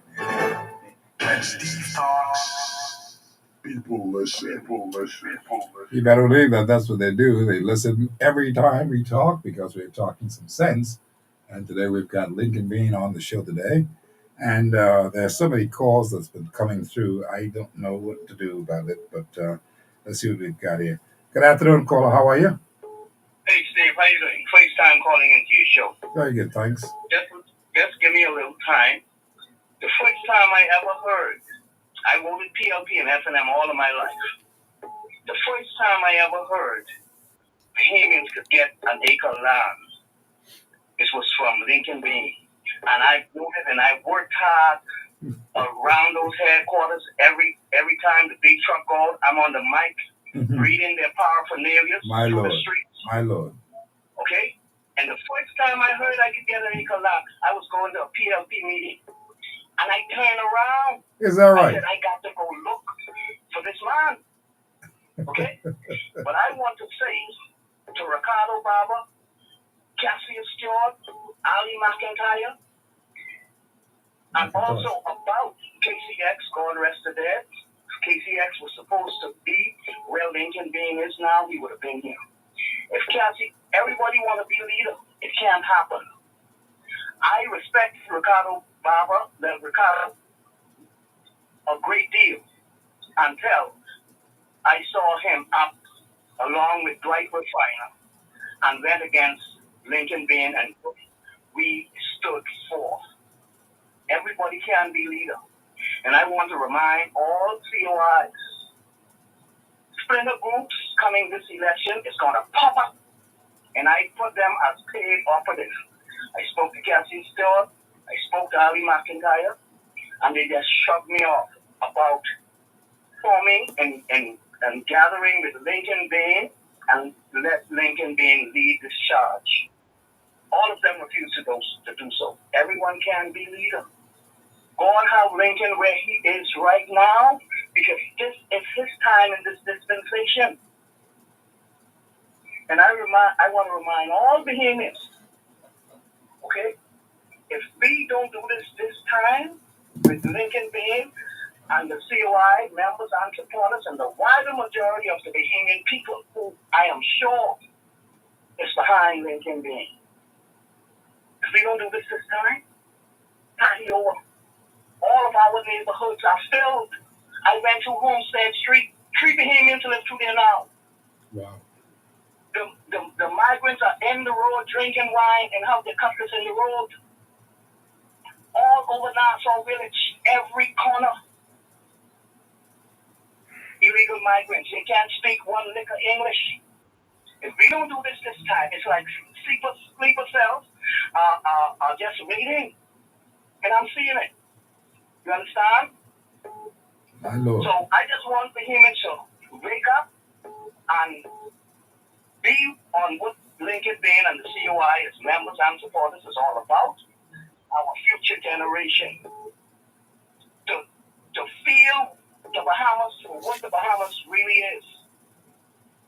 When Steve talks, people listen. People listen. You better believe that that's what they do. They listen every time we talk because we're talking some sense. And today we've got Lincoln Bean on the show today. And there's so many calls that's been coming through. I don't know what to do about it, but let's see what we've got here. Good afternoon, caller. How are you? Hey, Steve, how you doing? First time calling into your show. Very good, thanks. Just give me a little time. The first time I ever heard, I voted PLP and S&M all of my life. The first time I ever heard Bahamians could get an acre of land, this was from Lincoln Bean. And I voted and I worked hard around those headquarters. Every time the big truck goes, I'm on the mic reading their paraphernalia through the streets. My Lord. Okay? And the first time I heard I could get an acre lot, I was going to a PLP meeting. And I turned around. Is that right? I said, I got to go look for this man. Okay? But I want to say to Ricardo Barber, Cassius Stewart, Ali McIntyre, and also about KCX, God rest the dead. KCX was supposed to be where Lincoln Bean is now. He would have been here. If Cassie, everybody want to be a leader, it can't happen. I respect Ricardo Barber, Ricardo, a great deal until I saw him up along with Dwight Refiner and went against Lincoln Bean, and we stood forth. Everybody can be leader. And I want to remind all COIs, splinter groups coming this election is going to pop up. And I put them as paid operatives. I spoke to Cassie Stewart, I spoke to Ali McIntyre, and they just shoved me off about forming and gathering with Lincoln Bean and let Lincoln Bean lead this charge. All of them refuse to do so. Everyone can be leader. God have Lincoln where he is right now, because this is his time in this dispensation. And I want to remind all Bahamians, okay, if we don't do this time with Lincoln Bean and the COI members and supporters and the wider majority of the Bahamian people who I am sure is behind Lincoln Bean, if we don't do this time, party over. All of our neighborhoods are filled. I went to Homestead Street. 3 Bahamians live through there now. Wow. The migrants are in the road drinking wine and have their cupcakes in the road. All over Nassau Village, every corner. Illegal migrants. They can't speak one lick of English. If we don't do this time, it's like sleeper cells are just waiting. And I'm seeing it. You understand? My Lord. So I just want Bahamians to wake up and be on what Lincoln Bean and the COI as members and supporters is all about. Our future generation. To feel the Bahamas for what the Bahamas really is.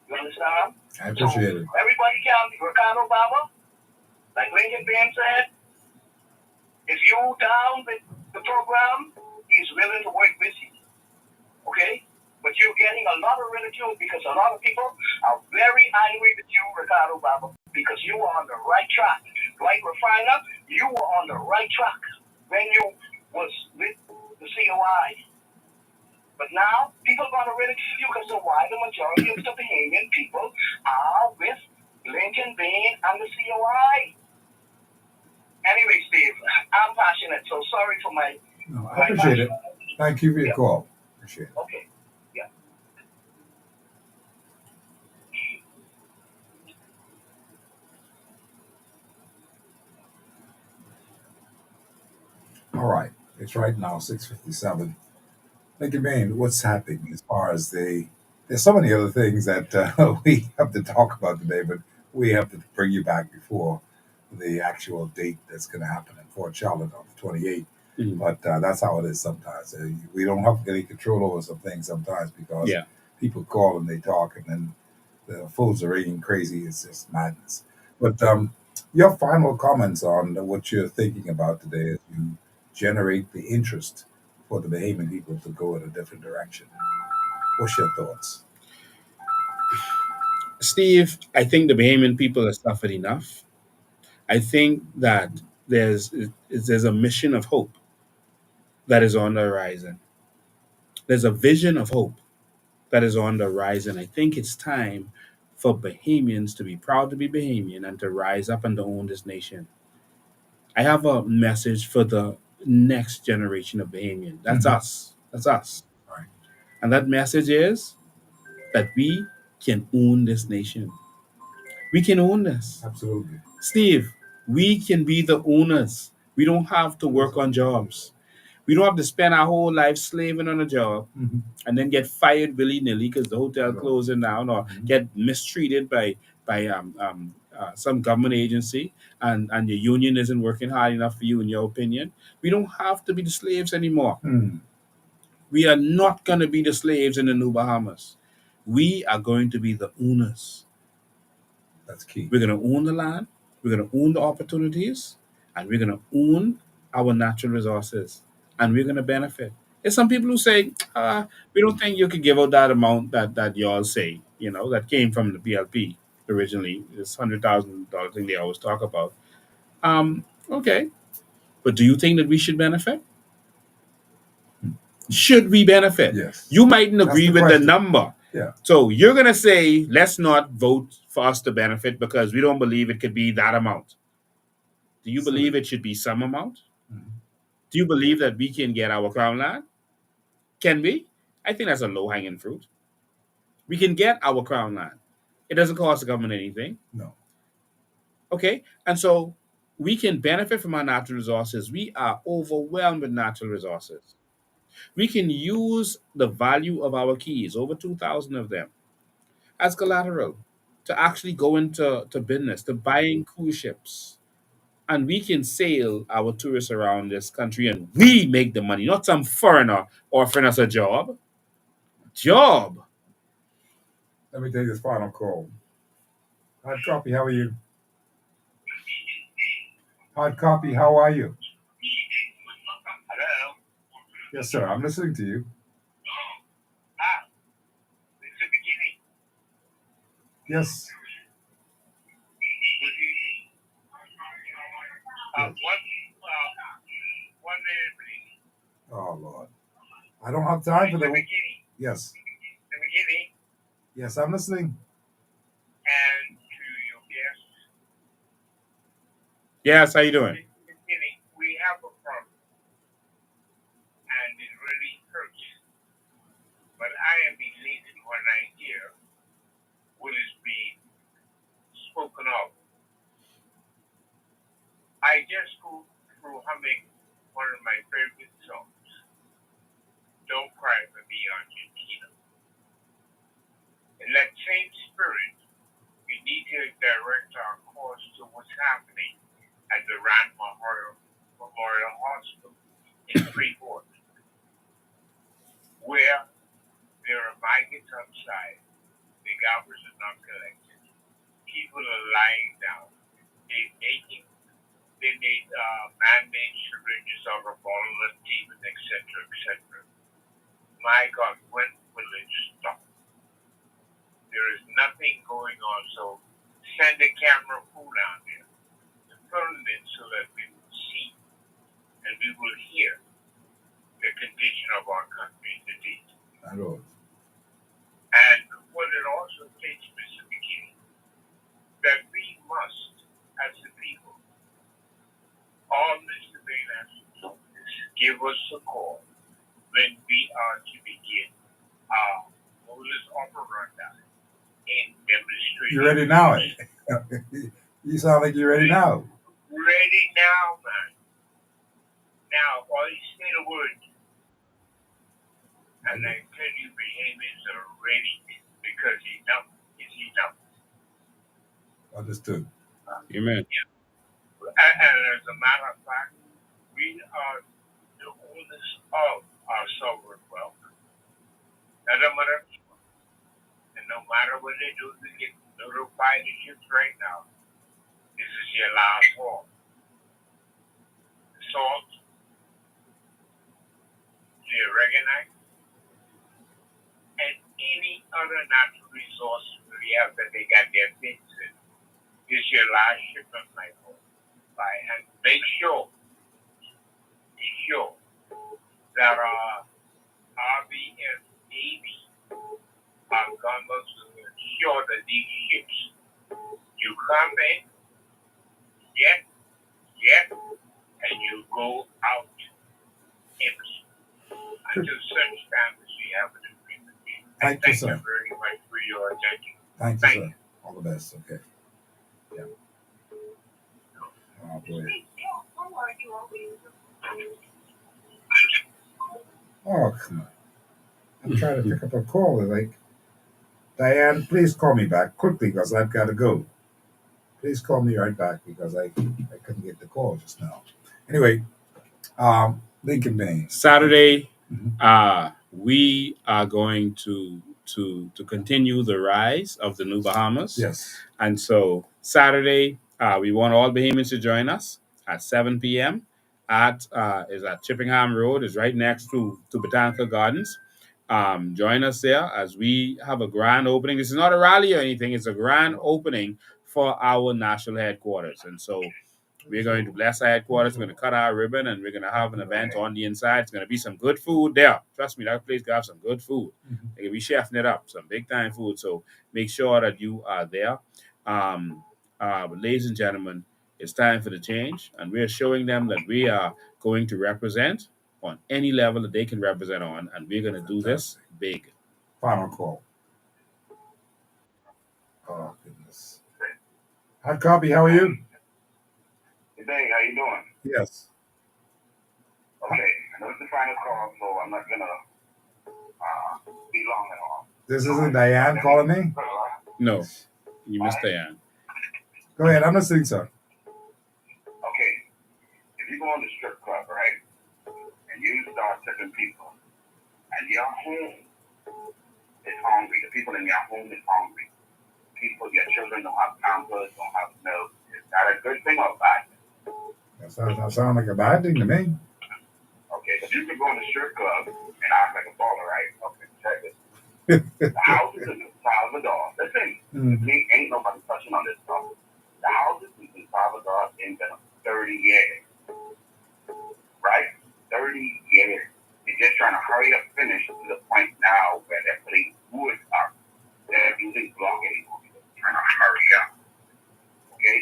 You understand? I appreciate it. Everybody can be Ricardo Barber. Like Lincoln Bean said, if you down with the program, he's willing to work with you. Okay? But with you because a lot of people are very angry with you, Ricardo Baba, because you were on the right track. Right, Refiner, you were on the right track when you was with the COI. But now, people are going to ridicule you because of why the majority of the Bahamian people are with Lincoln Bain and the COI. Anyway, Steve, I'm passionate, so sorry for my... No, I appreciate it. Thank you for your call. Appreciate it. Okay. Yeah. All right. It's right now 6:57. Lincoln Bain, what's happening as far as there's so many other things that we have to talk about today, but we have to bring you back before the actual date that's going to happen in Fort Charlotte on the 28th. Mhm. But that's how it is sometimes. We don't have any control over some things sometimes because Yeah. people call and they talk, and then the phones are ringing crazy. It's just madness. But your final comments on what you're thinking about today as you generate the interest for the Bahamian people to go in a different direction. What's your thoughts? Steve, I think the Bahamian people have suffered enough. I think that there's a mission of hope that is on the horizon. There's a vision of hope that is on the horizon. I think it's time for Bahamians to be proud to be Bahamian and to rise up and to own this nation. I have a message for the next generation of Bahamian. That's Mhm. us. That's us. Right. And that message is that we can own this nation. We can own this. Absolutely. Steve, we can be the owners. We don't have to work on jobs. We don't have to spend our whole life slaving on a job Mhm. and then get fired willy nilly because the hotel No. closing down, or Mhm. get mistreated by some government agency, and your union isn't working hard enough for you, in your opinion. We don't have to be the slaves anymore. Hmm. We are not going to be the slaves in the New Bahamas. We are going to be the owners. That's key. We're going to own the land, we're going to own the opportunities, and we're going to own our natural resources, and we're going to benefit. There's some people who say, we don't think you could give out that amount that y'all say, that came from the BLP originally, this $100,000 thing they always talk about. Okay. But do you think that we should benefit? Should we benefit? Yes. You mightn't That's agree the with question. the number. Yeah. So you're going to say, let's not vote for us to benefit because we don't believe it could be that amount. Do you Silly. believe it should be some amount? Mhm. Do you believe that we can get our crown land? Can we? I think that's a low hanging fruit. We can get our crown land. It doesn't cost the government anything. No. Okay. And so we can benefit from our natural resources. We are overwhelmed with natural resources. We can use the value of our keys, over 2,000 of them, as collateral to actually go into business, to buying cruise ships. And we can sail our tourists around this country and we make the money, not some foreigner offering us a job. Job. Let me take this final call. Hard copy, how are you? Hard copy, how are you? Hello? Yes, sir. I'm listening to you. Mr. Mckinney, Yes. good evening. Yes. One minute, please. Oh, Lord. I don't have time for Mr. the. McKinney, Yes. Mr. McKinney, Yes, I'm listening. and to your guests, Yes, how you doing? Mr. McKinney, we have a problem, and it really hurts. But I am elated when I hear what is being spoken of. I just go through humming one of my favorite songs, Don't Cry for Me, Argentina. In that same spirit, we need to direct our course to what's happening at the Rand Memorial Hospital in Freeport, where there are migrants outside, the garbage is not collected, people are lying down, they made man-made syringes out of bottle and demon, etc., etc. My God, when will it stop? send the camera crew down there to film it so that we will see and we will hear the condition of our country today. My Lord. And what it also takes, Mr. Mckinney, that we must, as the people, all Mr. Bain has to do is give us a call when we are to begin our modus operandi in demonstrating. You ready now? You sound like you're ready now. Ready now, man. Now, all you say the word, and I tell you, Bahamians are ready because enough is enough. Understood. Amen. And as a matter of fact, we are the owners of our sovereign wealth. Not a matter of and no matter what they do, they get notified the ships right now. This is your last war. The salt, the oregano, and any other natural resource we have that they got their things in. This is your last shipment, my home. And make sure that our RBS Navy, our gunboats will ensure that these ships, you come in, get, and you go out empty. Until such time as we have an agreement. Thank you, sir. Thank you very much for your attention. Thank you, sir. All the best. Okay. Yeah. Oh, boy. Oh, come on. I'm trying to pick up a call. They're like, Diane, please call me back quickly because I've got to go. Please call me right back because I couldn't get the call just now. Anyway, Lincoln Baines. Saturday, Mhm. we are going to continue the rise of the New Bahamas. Yes. And so Saturday, we want all Bahamians to join us at 7 p.m. At Chippingham Road. Is right next to Botanical Gardens. Join us there as we have a grand opening. This is not a rally or anything. It's a grand opening for our national headquarters. And so we're going to bless our headquarters. We're going to cut our ribbon, and we're going to have an event on the inside. It's going to be some good food there. Trust me, that place going to have some good food. They're going to be chefing it up, some big-time food. So make sure that you are there. But ladies and gentlemen, it's time for the change, and we're showing them that we are going to represent on any level that they can represent on, and we're going to do this big. Final call. Oh, goodness. Hot copy, how are you? Hey, Dave, how you doing? Yes. Okay, I know it's the final call, so I'm not going to be long at all. This isn't Diane calling me? No, you missed Diane. Go ahead, I'm listening, sir. Okay, if you go on the strip club, right, and you start tipping people, and your home is hungry, the people in your home is hungry, your children don't have pampers, don't have milk, is that a good thing or bad? That sounds like a bad thing to me. Okay, but you can go in the strip club and act like a baller, right? Okay, check this. The houses in Salvador, listen, me ain't nobody touching on this stuff. The houses in Salvador ain't been 30 years, right? 30 years. They're just trying to hurry up, finish to the point now where they're putting wood up. They're using block anymore. They're trying to hurry up. Okay?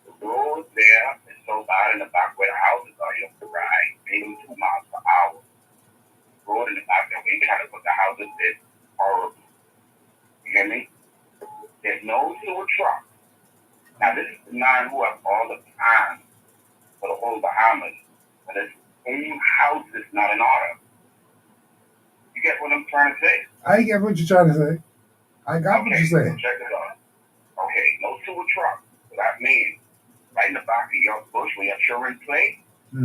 The road there is so bad in the back where the houses are, you have to ride maybe 2 miles per hour. The road in the back there, where you try to put the houses is horrible. You hear me? There's no sewer truck. Now, this is the man who has all the plans for the whole Bahamas, but his own house is not in order. You get what I'm trying to say? I get what you're trying to say. I got what you're saying. Check it out. Okay, no sewer truck. So that means right in the back of your bush where your children play, the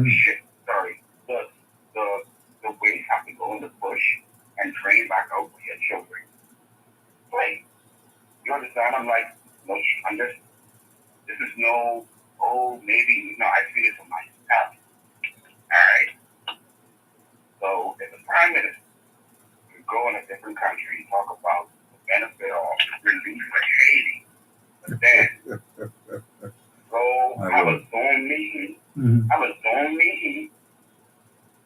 waste have to go in the bush and drain back out for your children. Play. You understand? I'm like, no, this is no, maybe, no, I see this for myself. Alright? So, if the Prime Minister could go in a different country and talk about the benefit or relief for Haiti, but then My have a word. Zoom meeting, Mhm. have a Zoom meeting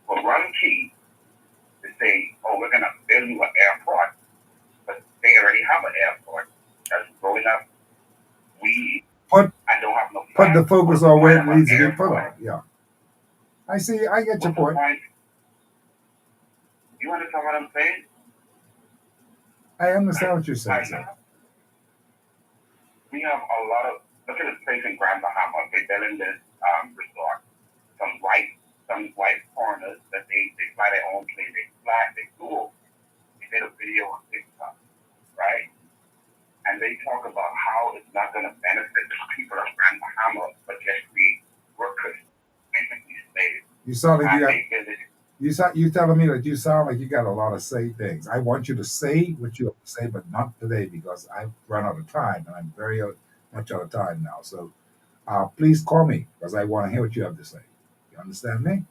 for Run Key to say, oh, we're going to build you an airport, but they already have an airport that's growing up. We Put I don't have no put the plan. focus What's the on where point it of an needs to be put on. airport? Yeah. I see. I get your What's the point. point? You understand what I'm saying? I understand what you're saying, Like, sir. we have a lot of, look at this place in Grand Bahama. They're building this resort. Some white foreigners that they fly their own plane. They flew. They did a video on TikTok, right? And they talk about how it's not going to benefit the people of Grand Bahama, but just the workers, basically slaves. You sound like you And got. they visit. You telling me that you sound like you got a lot of say things. I want you to say what you have to say, but not today because I've run out of time and I'm very much out of time now. So please call me because I want to hear what you have to say. You understand me? Okay,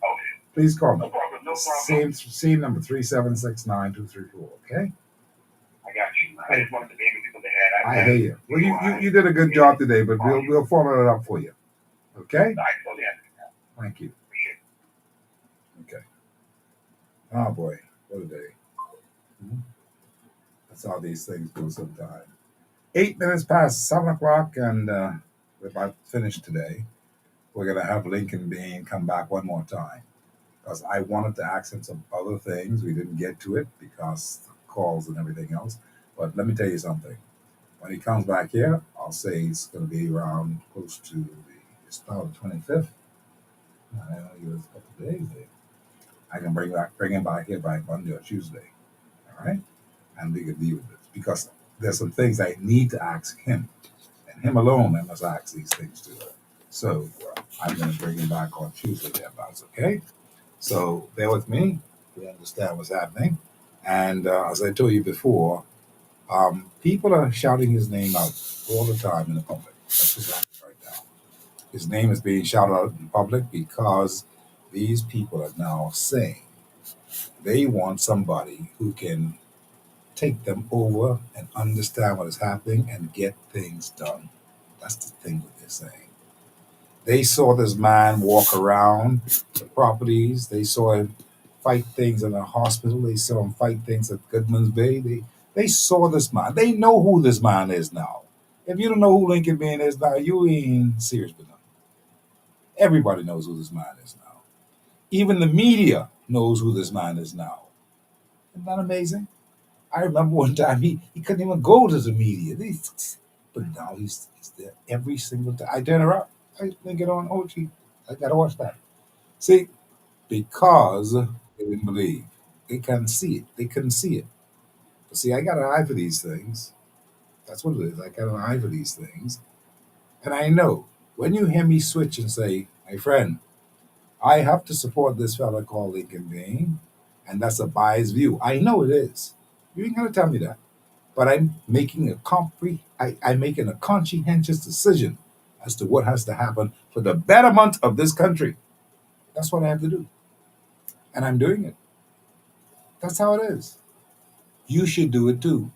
Please call no me. problem, no problem. Same number 3769234. Okay. I got you. I just wanted to be able to go ahead. I hear you. Well, you did a good job today, but we'll follow it up for you. Okay. I totally understand. Thank you. Appreciate it. Okay. Oh boy, what a day. Mhm. That's how these things go sometimes. 8 minutes past 7 o'clock, and we're about finished today. We're gonna have Lincoln Bean come back one more time because I wanted to ask him some other things. We didn't get to it because of calls and everything else. But let me tell you something. When he comes back here, I'll say it's gonna be around close to it's now the 25th. I know he was a couple of days there. I can bring him back here by Monday or Tuesday. All right, and we can deal with this because there's some things I need to ask him, and him alone. I must ask these things to. So I'm going to bring him back on Tuesday. Thereabouts, okay? So bear with me. We understand what's happening, and as I told you before, people are shouting his name out all the time in the public. That's what's happening right now. His name is being shouted out in public because these people are now saying they want somebody who can take them over and understand what is happening and get things done. That's the thing that they're saying. They saw this man walk around the properties. They saw him fight things in a hospital. They saw him fight things at Goodman's Bay. They saw this man. They know who this man is now. If you don't know who Lincoln Bean is now, you ain't serious with him. Everybody knows who this man is now. Even the media knows who this man is now. Isn't that amazing? I remember one time he couldn't even go to the media. But now he's there every single time. I turn around, I think it on OG. I gotta watch that. See, because they didn't believe. They can't see it. They couldn't see it. But see, I got an eye for these things. That's what it is. I got an eye for these things. And I know when you hear me switch and say, my friend, I have to support this fella called Lincoln Bean, and that's a biased view. I know it is. You ain't gonna tell me that. But I'm making a conscientious decision as to what has to happen for the betterment of this country. That's what I have to do, and I'm doing it. That's how it is. You should do it too,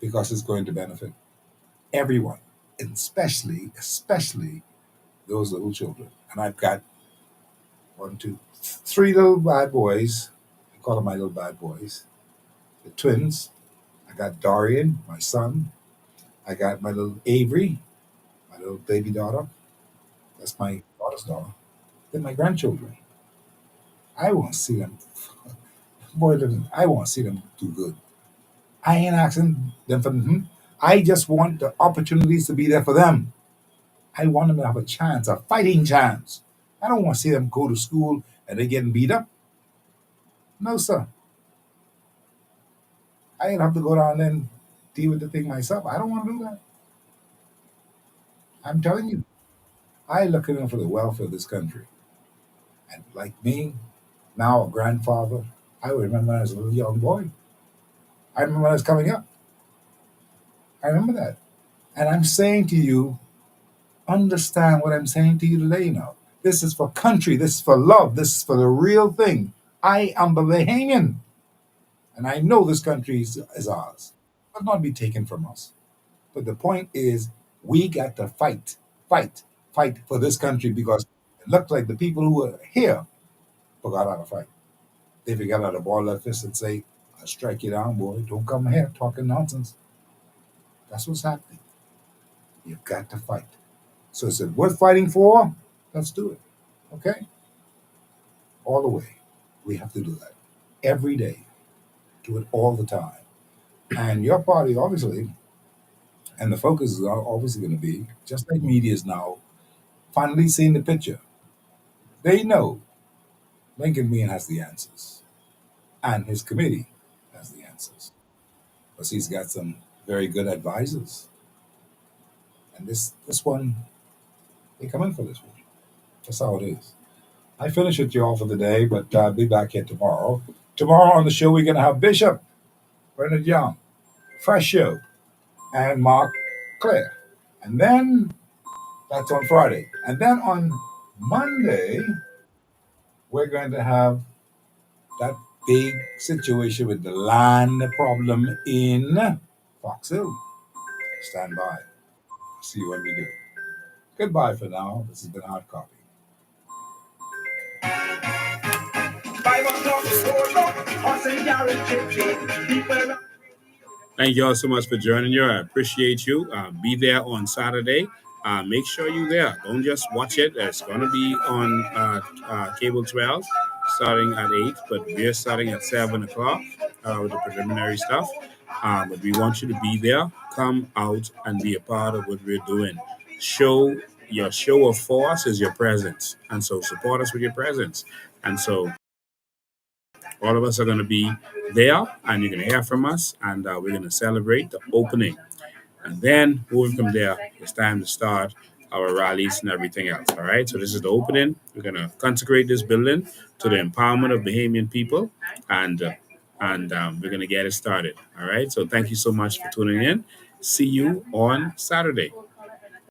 because it's going to benefit everyone, and especially those little children. And I've got one, two, three little bad boys. I call them my little bad boys. The twins. I got Dorian, my son. I got my little Avery, my little baby daughter. That's my daughter's daughter. Then my grandchildren. I want to see them. Boy, listen, I want to see them do good. I ain't asking them for nothing. I just want the opportunities to be there for them. I want them to have a chance, a fighting chance. I don't want to see them go to school and they getting beat up. No, sir. I ain't have to go down there and deal with the thing myself. I don't want to do that. I'm telling you. I look at them for the welfare of this country. And like me, now a grandfather, I remember when I was a little young boy. I remember when I was coming up. I remember that. And I'm saying to you, understand what I'm saying to you today now. This is for country. This is for love. This is for the real thing. I am a Bahamian. And I know this country is ours. It will not be taken from us. But the point is, we got to fight. Fight. fight for this country because it looked like the people who were here forgot how to fight. They forgot how to ball their fist and say, I'll strike you down, boy. Don't come here talking nonsense. That's what's happening. You've got to fight. So is it worth fighting for? Let's do it. Okay? All the way. We have to do that. Every day. Do it all the time. And your party, obviously, and the focus is obviously going to be, just like media is now, finally seeing the picture. They know Lincoln Bean has the answers. And his committee has the answers. Because he's got some very good advisors. And this one, they come in for this one. That's how it is. I finish with you all for the day, but I'll be back here tomorrow. Tomorrow on the show, we're going to have Bishop, Bernard Young, Fresh Show, and Mark Claire. And then that's on Friday. And then on Monday, we're going to have that big situation with the land problem in Fox Hill. Stand by. See what we do. Goodbye for now. This has been Hard Copy. Thank you all so much for joining you. I appreciate you. Be there on Saturday. Make sure you're there. Don't just watch it. It's going to be on Cable 12 starting at 8, but we're starting at 7 o'clock with the preliminary stuff. But we want you to be there. Come out and be a part of what we're doing. Your show of force is your presence. And so support us with your presence. And so all of us are going to be there, and you're going to hear from us, and we're going to celebrate the opening. And then moving from there, it's time to start our rallies and everything else. All right. So this is the opening. We're going to consecrate this building to the empowerment of Bahamian people, and we're going to get it started. All right. So thank you so much for tuning in. See you on Saturday.